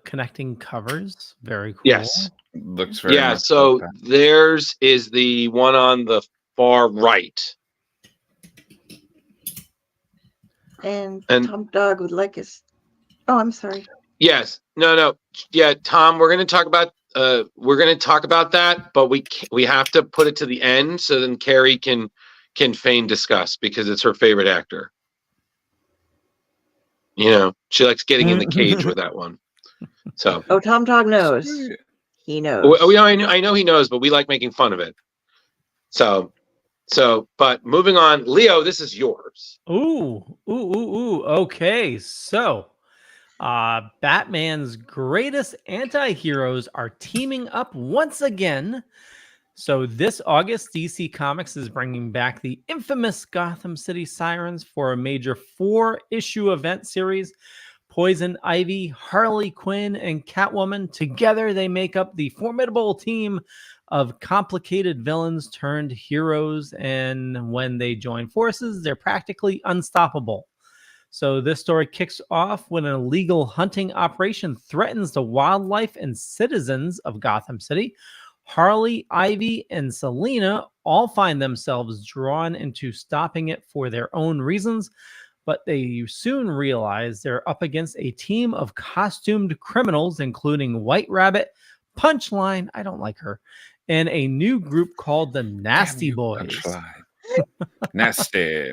connecting covers. Very cool. Yes. Looks very much so like that. theirs is the one on the far right. And Tom Dog would like us. Oh, I'm sorry. Yes. No. Yeah, Tom, we're going to talk about that, but we have to put it to the end so then Carrie can feign discuss because it's her favorite actor. You know, she likes getting in the cage with that one. So. Oh, Tom Dog knows. He knows. Yeah, I know he knows, but we like making fun of it. So, but moving on, Leo, this is yours. Ooh. Okay, so Batman's greatest anti-heroes are teaming up once again. So this August, DC Comics is bringing back the infamous Gotham City Sirens for a major 4-issue event series. Poison Ivy, Harley Quinn, and Catwoman. Together, they make up the formidable team of complicated villains turned heroes. And when they join forces, they're practically unstoppable. So this story kicks off when an illegal hunting operation threatens the wildlife and citizens of Gotham City. Harley, Ivy, and Selena all find themselves drawn into stopping it for their own reasons, but they soon realize they're up against a team of costumed criminals, including White Rabbit, Punchline, I don't like her, and a new group called the Nasty Damn you, Boys. Punchline.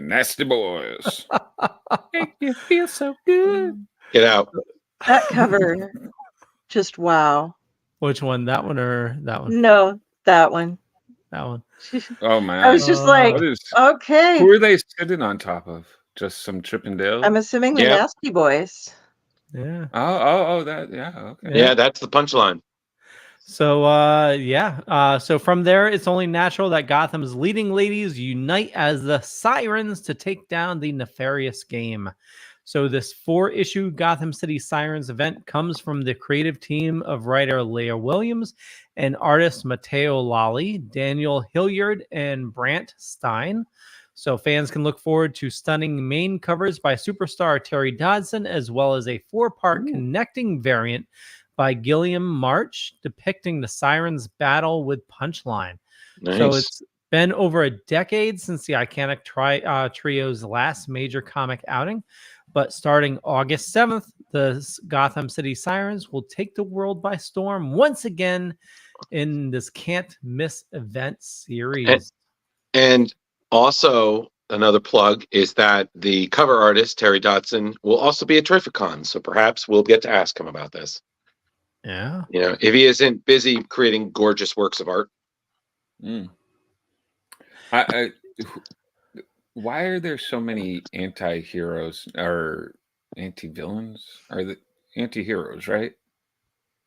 Nasty boys. Make you feel so good. Get out. That cover, just wow. Which one? That one or that one? No, that one. That one. Oh man. I was just like, What is, okay. who are they sitting on top of? Just some Chippendale? I'm assuming the Yep. Nasty Boys. Yeah. Oh, that, yeah, okay. Yeah, that's the punchline. So, so from there, it's only natural that Gotham's leading ladies unite as the Sirens to take down the nefarious game. So this 4-issue Gotham City Sirens event comes from the creative team of writer Leah Williams and artists Matteo Lally, Daniel Hilliard, and Brant Stein. So fans can look forward to stunning main covers by superstar Terry Dodson, as well as a 4-part connecting variant by Gilliam March depicting the Sirens' battle with Punchline. Nice. So it's been over a decade since the iconic trio's last major comic outing, but starting August 7th, the Gotham City Sirens will take the world by storm once again in this can't miss event series. And also, another plug is that the cover artist, Terry Dodson, will also be at Terrificon. So perhaps we'll get to ask him about this. Yeah. You know, if he isn't busy creating gorgeous works of art. Mm. Why are there so many anti-heroes or anti-villains? Are the anti-heroes, right?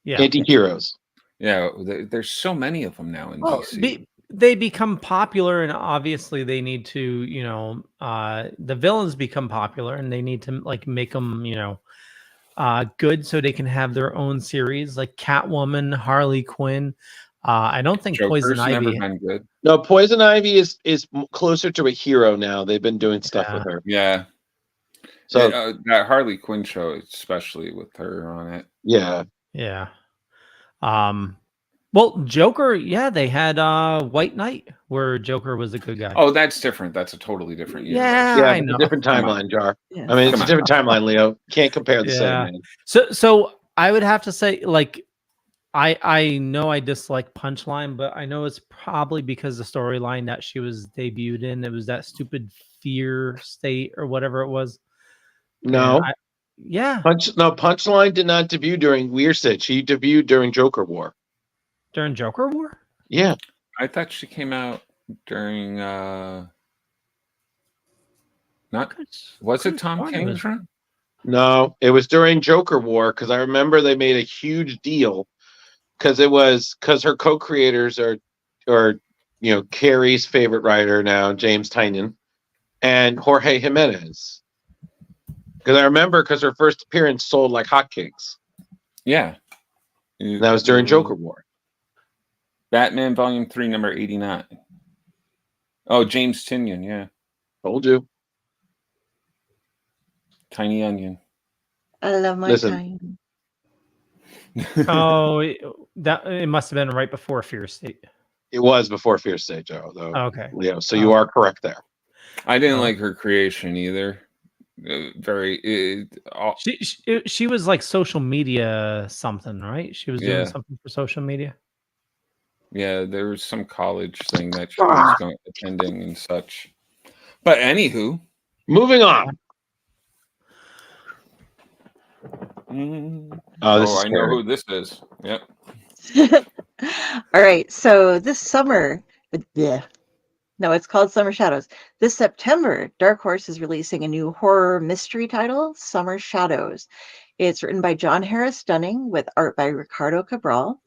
Yeah. Anti-heroes. Yeah, there's so many of them now in DC. They become popular, and obviously they need to, the villains become popular, and they need to like make them, good so they can have their own series, like Catwoman, Harley Quinn. I don't think Joker's Poison never Ivy. been good. No, Poison Ivy is closer to a hero now. They've been doing stuff with her. Yeah. So that Harley Quinn show, especially with her on it. yeah. Yeah. Well, Joker, they had White Knight, where Joker was a good guy. Oh, that's different. That's a totally different universe. Yeah, I It's know. a different timeline, Jar. Yeah. I mean, it's a different timeline, Leo. Can't compare the same, Yeah. man. So I would have to say, like, I know I dislike Punchline, but I know it's probably because the storyline that she was debuted in, it was that stupid fear state or whatever it was. No. Yeah. Punchline did not debut during Weird State. She debuted during Joker War. During Joker War? Yeah. I thought she came out during was it Tom King's run? No, it was during Joker War because I remember they made a huge deal because her co-creators are Carrie's favorite writer now, James Tynion, and Jorge Jimenez. Because I remember because her first appearance sold like hotcakes. Yeah. And that was during Joker War. Batman Volume 3, number 89. Oh, James Tynion, yeah. Told you. Tiny Onion. I love my time. Oh, it must have been right before Fear State. It was before Fear State, Joe, though. Okay. Leo, so you are correct there. I didn't like her creation either. She was like social media something, right? She was doing something for social media. Yeah, there was some college thing that she was attending and such. But anywho, moving on. I know who this is. Yep. All right. So this summer, no, it's called Summer Shadows. This September, Dark Horse is releasing a new horror mystery title, Summer Shadows. It's written by John Harris Dunning with art by Ricardo Cabral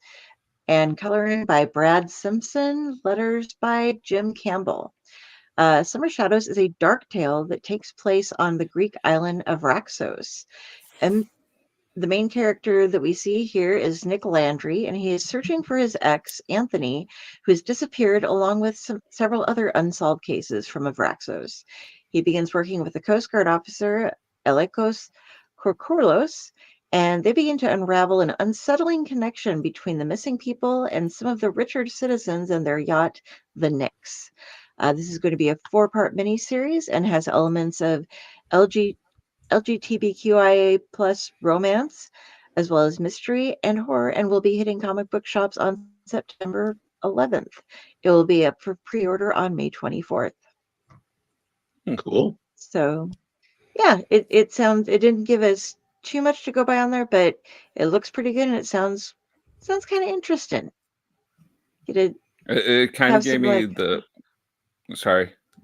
and coloring by Brad Simpson, letters by Jim Campbell. Summer Shadows is a dark tale that takes place on the Greek island of Raxos. And the main character that we see here is Nick Landry, and he is searching for his ex, Anthony, who has disappeared along with several other unsolved cases from Avraxos. He begins working with the Coast Guard officer, Elekos Korkoulos, and they begin to unravel an unsettling connection between the missing people and some of the richer citizens and their yacht, the Nix. This is going to be a 4-part miniseries and has elements of LGBTQIA plus romance, as well as mystery and horror, and will be hitting comic book shops on September 11th. It will be up for pre-order on May 24th. Cool. So, yeah, it didn't give us too much to go by on there, but it looks pretty good and it sounds kind of interesting. It kind of gave me the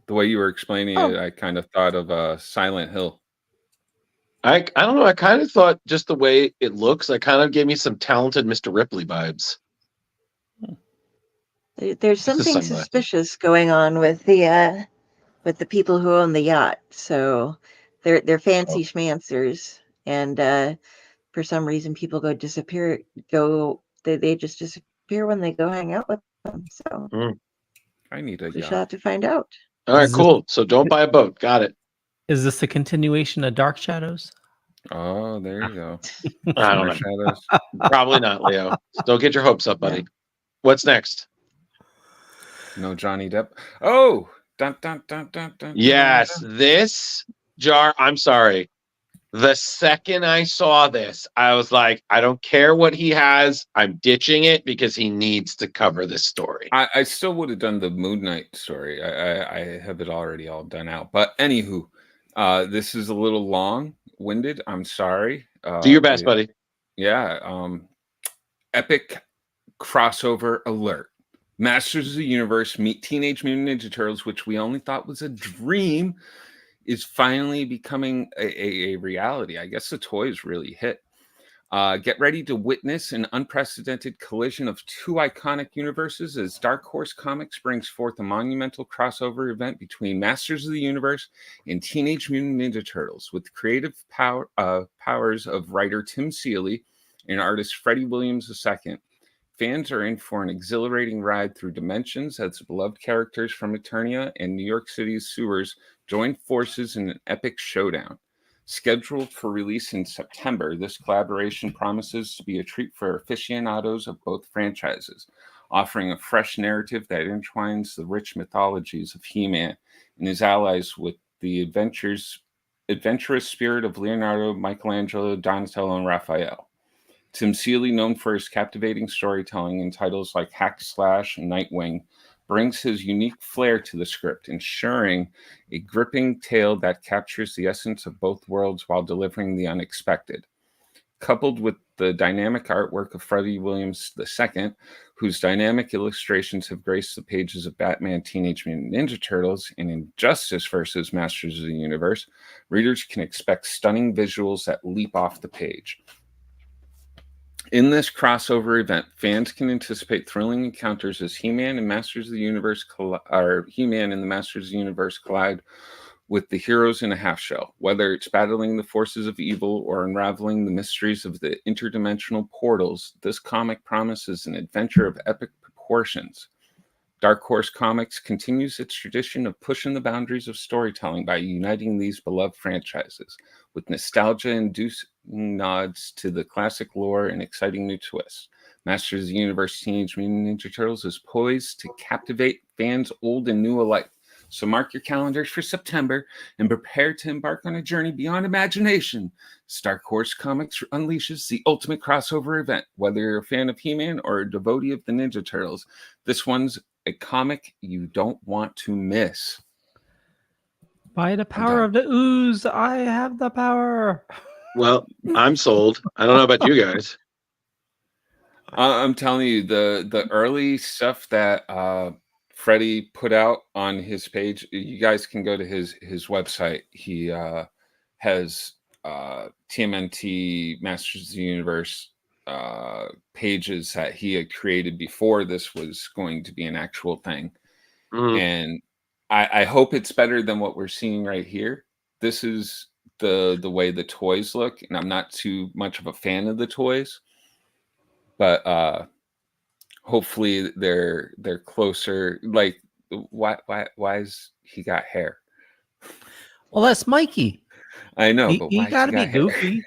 way you were explaining it. I kind of thought of Silent Hill. I don't know. I kind of thought just the way it looks, it kind of gave me some Talented Mr. Ripley vibes. There's something suspicious going on with the people who own the yacht. So they're fancy schmancers, and for some reason people they just disappear when they go hang out with them. So I need a we yacht. shall have to find out. All right, cool. So don't buy a boat. Got it. Is this a continuation of Dark Shadows? Oh, there you go. I don't know. Shadows. Probably not, Leo. Don't get your hopes up, buddy. What's next? No Johnny Depp. Oh, dun, dun, dun, dun, dun, yes, dun. this jar. I'm sorry. The second I saw this, I was like, I don't care what he has. I'm ditching it because he needs to cover this story. I still would have done the Moon Knight story. I have it already all done out. But anywho, this is a little long-winded. I'm sorry. Do your best, buddy. Yeah. Epic crossover alert. Masters of the Universe meet Teenage Mutant Ninja Turtles, which we only thought was a dream, is finally becoming a reality. I guess the toys really hit. Get ready to witness an unprecedented collision of two iconic universes as Dark Horse Comics brings forth a monumental crossover event between Masters of the Universe and Teenage Mutant Ninja Turtles, with creative powers of writer Tim Seeley and artist Freddie Williams II. Fans are in for an exhilarating ride through dimensions as beloved characters from Eternia and New York City's sewers join forces in an epic showdown. Scheduled for release in September, this collaboration promises to be a treat for aficionados of both franchises, offering a fresh narrative that entwines the rich mythologies of He-Man and his allies with the adventurous spirit of Leonardo, Michelangelo, Donatello, and Raphael. Tim Seeley, known for his captivating storytelling in titles like Hack Slash and Nightwing, brings his unique flair to the script, ensuring a gripping tale that captures the essence of both worlds while delivering the unexpected. Coupled with the dynamic artwork of Freddie Williams II, whose dynamic illustrations have graced the pages of Batman, Teenage Mutant Ninja Turtles, and Injustice vs. Masters of the Universe, readers can expect stunning visuals that leap off the page. In this crossover event, fans can anticipate thrilling encounters as He-Man and the Masters of the Universe collide with the heroes in a half shell. Whether it's battling the forces of evil or unraveling the mysteries of the interdimensional portals, this comic promises an adventure of epic proportions. Dark Horse Comics continues its tradition of pushing the boundaries of storytelling by uniting these beloved franchises with nostalgia-inducing nods to the classic lore and exciting new twists. Masters of the Universe Teenage Mutant Ninja Turtles is poised to captivate fans old and new alike. So mark your calendars for September and prepare to embark on a journey beyond imagination. Dark Horse Comics unleashes the ultimate crossover event. Whether you're a fan of He-Man or a devotee of the Ninja Turtles, this one's a comic you don't want to miss. By the power of the ooze, I have the power. Well, I'm sold. I don't know about you guys. I'm telling you, the early stuff that Freddie put out on his page, you guys can go to his website. He has TMNT Masters of the Universe pages that he had created before this was going to be an actual thing. And I hope it's better than what we're seeing right here. This is the way the toys look, and I'm not too much of a fan of the toys, but hopefully they're closer. Like, why is he got hair? Well, that's Mikey. I know, He, but he why got to be got hair? goofy.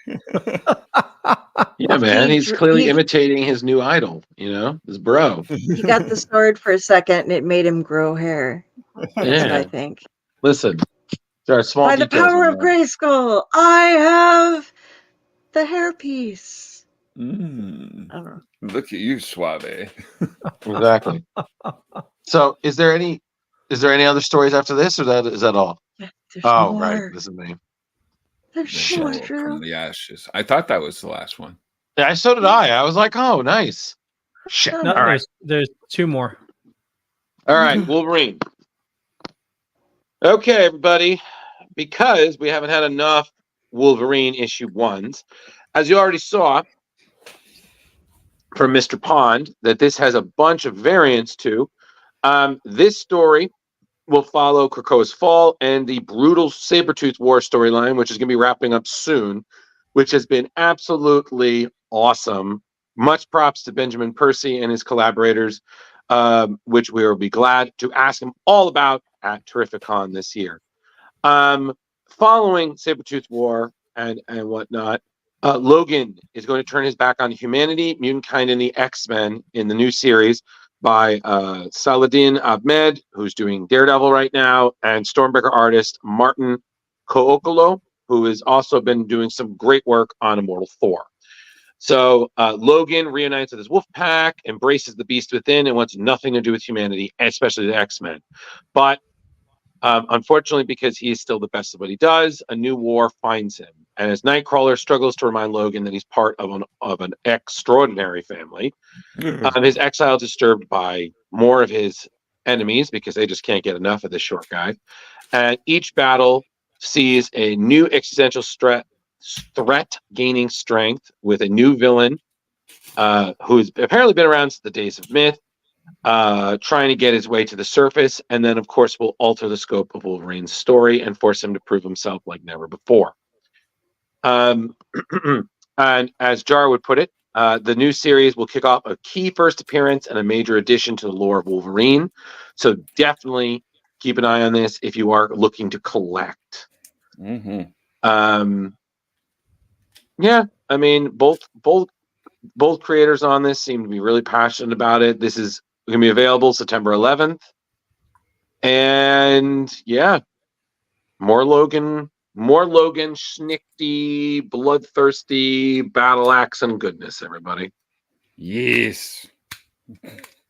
Yeah, man, he's clearly He imitating his new idol. His bro. he got the sword for a second, and it made him grow hair. That's what I Yeah. think. Listen, there are small By the details power in of there. Grayskull, I have the hairpiece. Mm, I don't know. look at you, Suave. Exactly. So, is there any other stories after this, or is that all? Yeah, there's Oh, right. more. This is me. There's The more, show from Drew. the ashes. I thought that was the last one. Yeah, so did I. I was like, oh, nice. Shit. Oh, No, All right. there's two more. All right, Wolverine. Okay, everybody. Because we haven't had enough Wolverine issue 1s, as you already saw from Mr. Pond, that this has a bunch of variants too. This story will follow Krakoa's fall and the brutal Sabretooth War storyline, which is going to be wrapping up soon, which has been absolutely awesome. Much props to Benjamin Percy and his collaborators, which we will be glad to ask him all about at Terrificon this year. Following Sabretooth War and whatnot, Logan is going to turn his back on humanity, mutant-kind, and the X-Men in the new series by Saladin Ahmed, who's doing Daredevil right now, and Stormbreaker artist Martin Kookolo, who has also been doing some great work on Immortal Thor. So Logan reunites with his wolf pack, embraces the beast within, and wants nothing to do with humanity, especially the X-Men. But unfortunately, because he is still the best at what he does, a new war finds him. And as Nightcrawler struggles to remind Logan that he's part of an extraordinary family, his exile is disturbed by more of his enemies because they just can't get enough of this short guy. And each battle sees a new existential threat gaining strength with a new villain who's apparently been around since the days of myth, trying to get his way to the surface, and then, of course, will alter the scope of Wolverine's story and force him to prove himself like never before. And as Jar would put it, the new series will kick off a key first appearance and a major addition to the lore of Wolverine. So definitely keep an eye on this if you are looking to collect. Mm-hmm. Yeah, I mean, both creators on this seem to be really passionate about it. This is going to be available September 11th. And yeah, more Logan, schnickty, bloodthirsty, battle axe and goodness, everybody. Yes.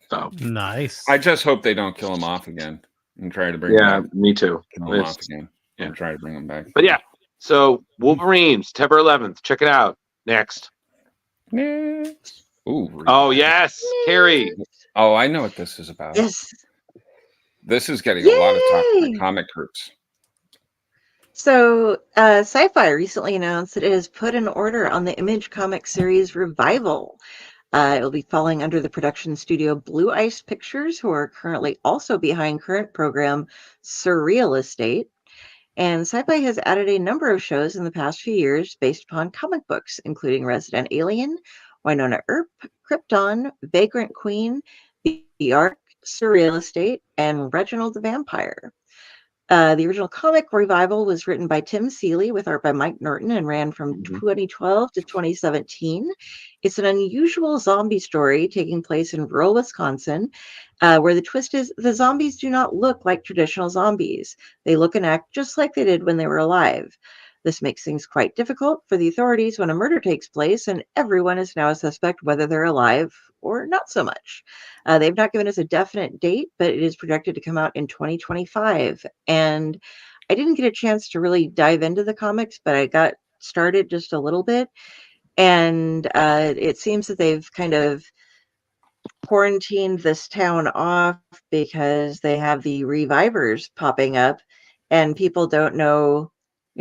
So Nice. I just hope they don't kill him off again and try to bring him back. Me too. Kill him off again. Yeah. And try to bring him back. But yeah, so Wolverine, September 11th. Check it out. Next. Ooh. Oh, yes. Carrie. Oh, I know what this is about. Yes. This is getting a lot of talk from the Yay! comic groups. So, Sci-Fi recently announced that it has put an order on the Image comic series Revival. It will be falling under the production studio Blue Ice Pictures, who are currently also behind current program Surreal Estate. And Sci-Fi has added a number of shows in the past few years based upon comic books, including Resident Alien, Winona Earp, Krypton, Vagrant Queen, The Ark, Surreal Estate, and Reginald the Vampire. The original comic Revival was written by Tim Seeley with art by Mike Norton and ran from 2012 to 2017. It's an unusual zombie story taking place in rural Wisconsin, where the twist is the zombies do not look like traditional zombies. They look and act just like they did when they were alive. This makes things quite difficult for the authorities when a murder takes place, and everyone is now a suspect whether they're alive or not so much. They've not given us a definite date, but it is projected to come out in 2025. And I didn't get a chance to really dive into the comics, but I got started just a little bit. And it seems that they've kind of quarantined this town off because they have the revivers popping up, and people don't know.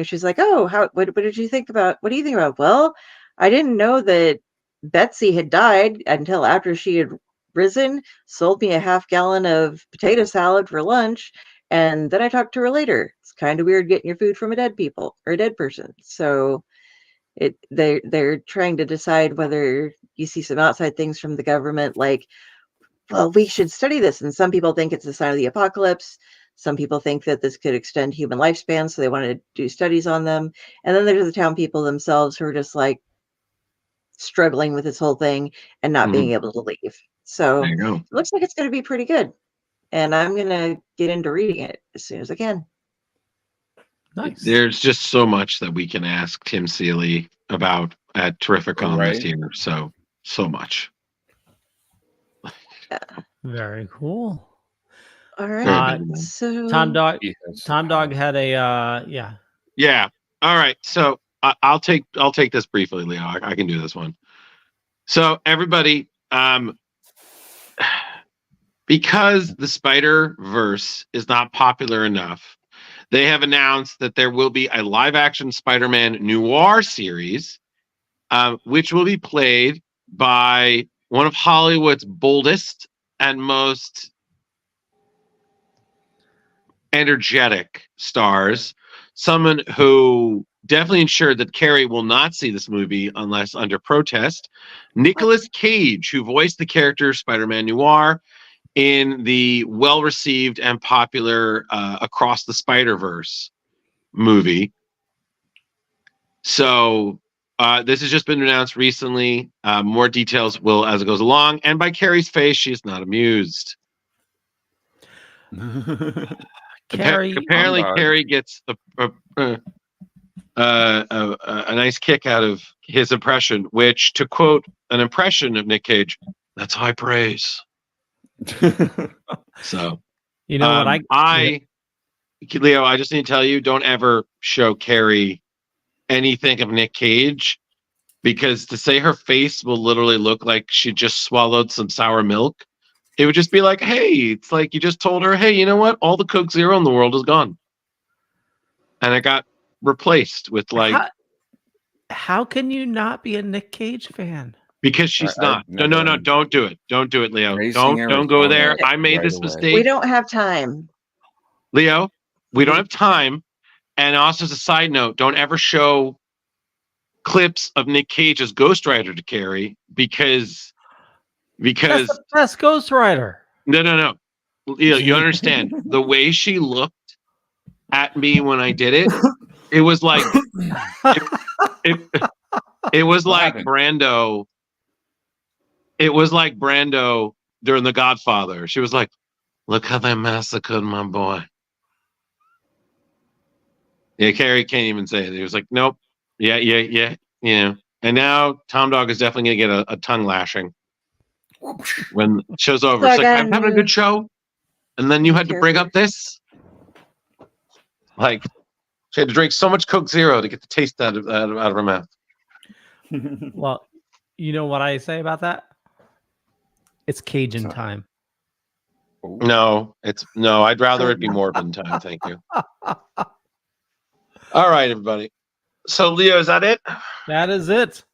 She's like, "Oh, what did you think about? What do you think about?" Well, I didn't know that Betsy had died until after she had risen, sold me a half gallon of potato salad for lunch, and then I talked to her later. It's kind of weird getting your food from a dead person. So they're trying to decide whether you see some outside things from the government, like, well, we should study this. And some people think it's a sign of the apocalypse. Some people think that this could extend human lifespan, so they want to do studies on them. And then there's the town people themselves who are just like struggling with this whole thing and not being able to leave. So There you go. it looks like it's going to be pretty good. And I'm going to get into reading it as soon as I can. Nice. There's just so much that we can ask Tim Seeley about at Terrificon this year. So much. Very cool. All right. Very So Tom Dog had a yeah. Yeah. All right. So I'll take this briefly, Leo. I can do this one. So everybody, because the Spider-Verse is not popular enough, they have announced that there will be a live-action Spider-Man noir series, which will be played by one of Hollywood's boldest and most energetic stars, someone who definitely ensured that Carrie will not see this movie unless under protest. Nicolas Cage, who voiced the character Spider-Man Noir in the well-received and popular Across the Spider-Verse movie. So this has just been announced recently. More details will as it goes along. And by Carrie's face, she's not amused. Carrie, apparently, Carrie gets a nice kick out of his impression, which, to quote an impression of Nick Cage, that's high praise. So, you know what Leo, I just need to tell you, don't ever show Carrie anything of Nick Cage, because to say her face will literally look like she just swallowed some sour milk, it would just be like, hey, it's like you just told her, hey, you know what? All the Coke Zero in the world is gone. And it got replaced with like... How can you not be a Nick Cage fan? Because she's not. No, don't do it. Don't do it, Leo. Don't go there. I made this mistake. We don't have time. Leo, we don't have time. And also, as a side note, don't ever show clips of Nick Cage as Ghost Rider to Carrie, because That's the best Ghost Rider. No. Leo, you understand the way she looked at me when I did it. It was like it was like Brando. It was like Brando during The Godfather. She was like, "Look how they massacred my boy." Yeah, Carrie can't even say it. He was like, "Nope, yeah." And now Tom Dog is definitely gonna get a tongue lashing when the show's over. It's like, I'm having a good show, and then you had to bring up this. Like, she had to drink so much Coke Zero to get the taste out of her mouth. Well, you know what I say about that? It's Cajun time. No, I'd rather it be Morbin time. Thank you. All right, everybody. So, Leo, is that it? That is it.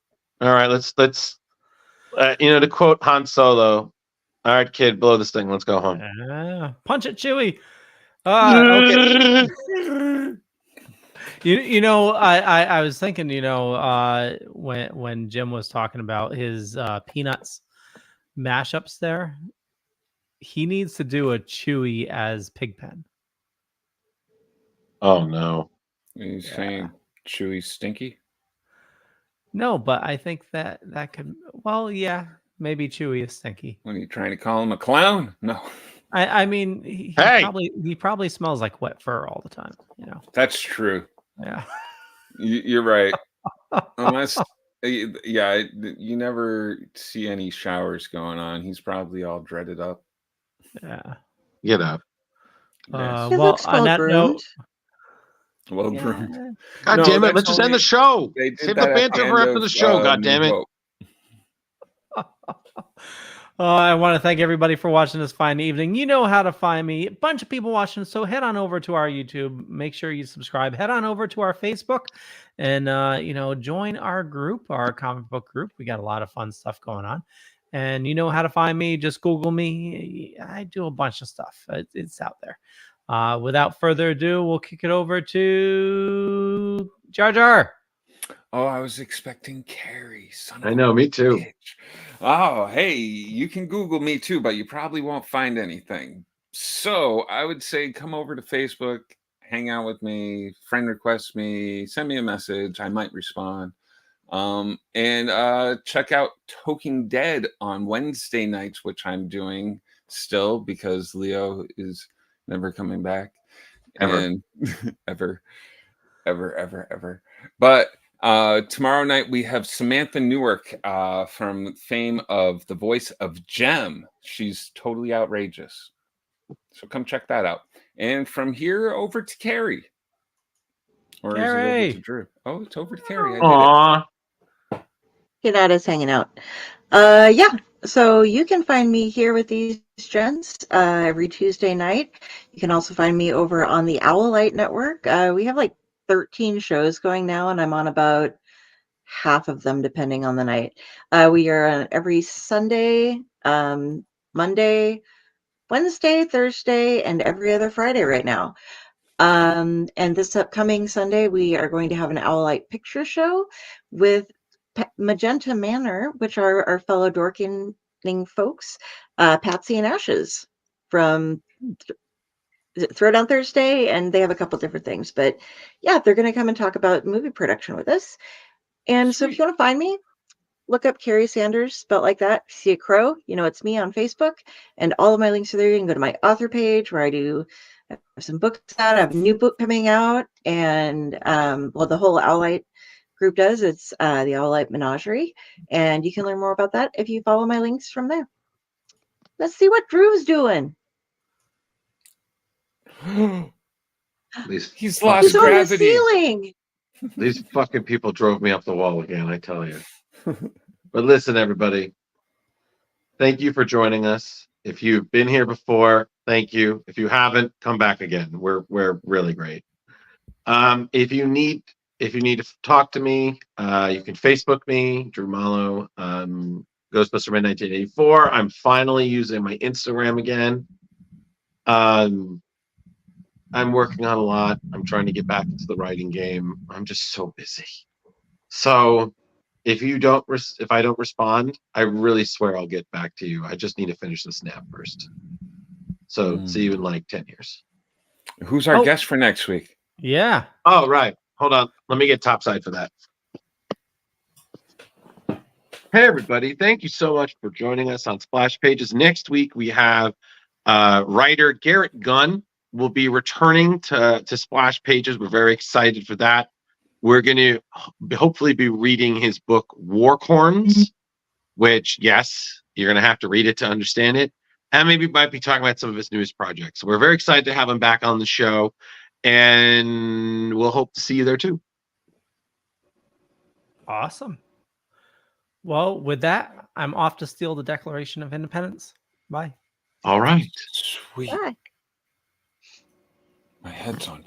All right, let's to quote Han Solo. All right, kid, blow this thing. Let's go home. Punch it, Chewie. Okay. I was thinking, when Jim was talking about his Peanuts mashups there, he needs to do a Chewie as Pigpen. Oh no. Are you saying Chewie's stinky? No, but I think that could, well, yeah, maybe Chewie is stinky. What are you trying to call him, a clown? No. I mean, he probably smells like wet fur all the time, That's true. Yeah. You're right. Unless, you never see any showers going on. He's probably all dreaded up. Yeah. Get up. Well, on that note, well groomed. God damn it! Let's just end the show. Save the banter for after the show. God damn it! I want to thank everybody for watching this fine evening. You know how to find me. A bunch of people watching, so head on over to our YouTube. Make sure you subscribe. Head on over to our Facebook, and join our group, our comic book group. We got a lot of fun stuff going on. And you know how to find me. Just Google me. I do a bunch of stuff. It's out there. Without further ado, we'll kick it over to Jar Jar. Oh, I was expecting Carrie. I know, me too. Bitch. Oh, hey, you can Google me too, but you probably won't find anything. So I would say come over to Facebook, hang out with me, friend request me, send me a message. I might respond. And check out Talking Dead on Wednesday nights, which I'm doing still because Leo is never coming back. Ever. And ever. But tomorrow night we have Samantha Newark from fame of the voice of Jem. She's totally outrageous. So come check that out. And from here over to Carrie. Or is it over Carrie! to Drew? Oh, it's over to Carrie. I did it. Aw. Get at us hanging out. Yeah. So you can find me here with these gents every Tuesday night. You can also find me over on the Owlite Network. We have like 13 shows going now, and I'm on about half of them depending on the night. We are on every Sunday, Monday, Wednesday, Thursday, and every other Friday right now. And this upcoming Sunday, we are going to have an Owlite picture show with Magenta Manor, which are our fellow Dorking folks, Patsy and Ashes from Throwdown Thursday, and they have a couple different things. But yeah, they're going to come and talk about movie production with us. And so if you want to find me, look up Carrie Sanders, spelled like that. See a crow, you know it's me on Facebook, and all of my links are there. You can go to my author page where I have some books out. I have a new book coming out, and the whole Owlite group does. It's the Owlite Menagerie, and you can learn more about that if you follow my links from there. Let's see what Drew's doing. These He's fucking- lost He's on the gravity. ceiling. These fucking people drove me up the wall again, I tell you. But listen, everybody. Thank you for joining us. If you've been here before, thank you. If you haven't, come back again. We're really great. If you need to talk to me, you can Facebook me, Drew Malo, Ghostbuster 1984. I'm finally using my Instagram again. I'm working on a lot. I'm trying to get back into the writing game. I'm just so busy. So if I don't respond, I really swear I'll get back to you. I just need to finish the snap first. So see you in like 10 years. Who's our guest for next week? Yeah. Oh, right. Hold on. Let me get topside for that. Hey, everybody. Thank you so much for joining us on Splash Pages. Next week, we have writer Garrett Gunn will be returning to Splash Pages. We're very excited for that. We're going to hopefully be reading his book, Warcorns, which, yes, you're going to have to read it to understand it. And maybe might be talking about some of his newest projects. So we're very excited to have him back on the show. And we'll hope to see you there, too. Awesome. Well, with that, I'm off to steal the Declaration of Independence. Bye. All right. Sweet. Bye. My head's on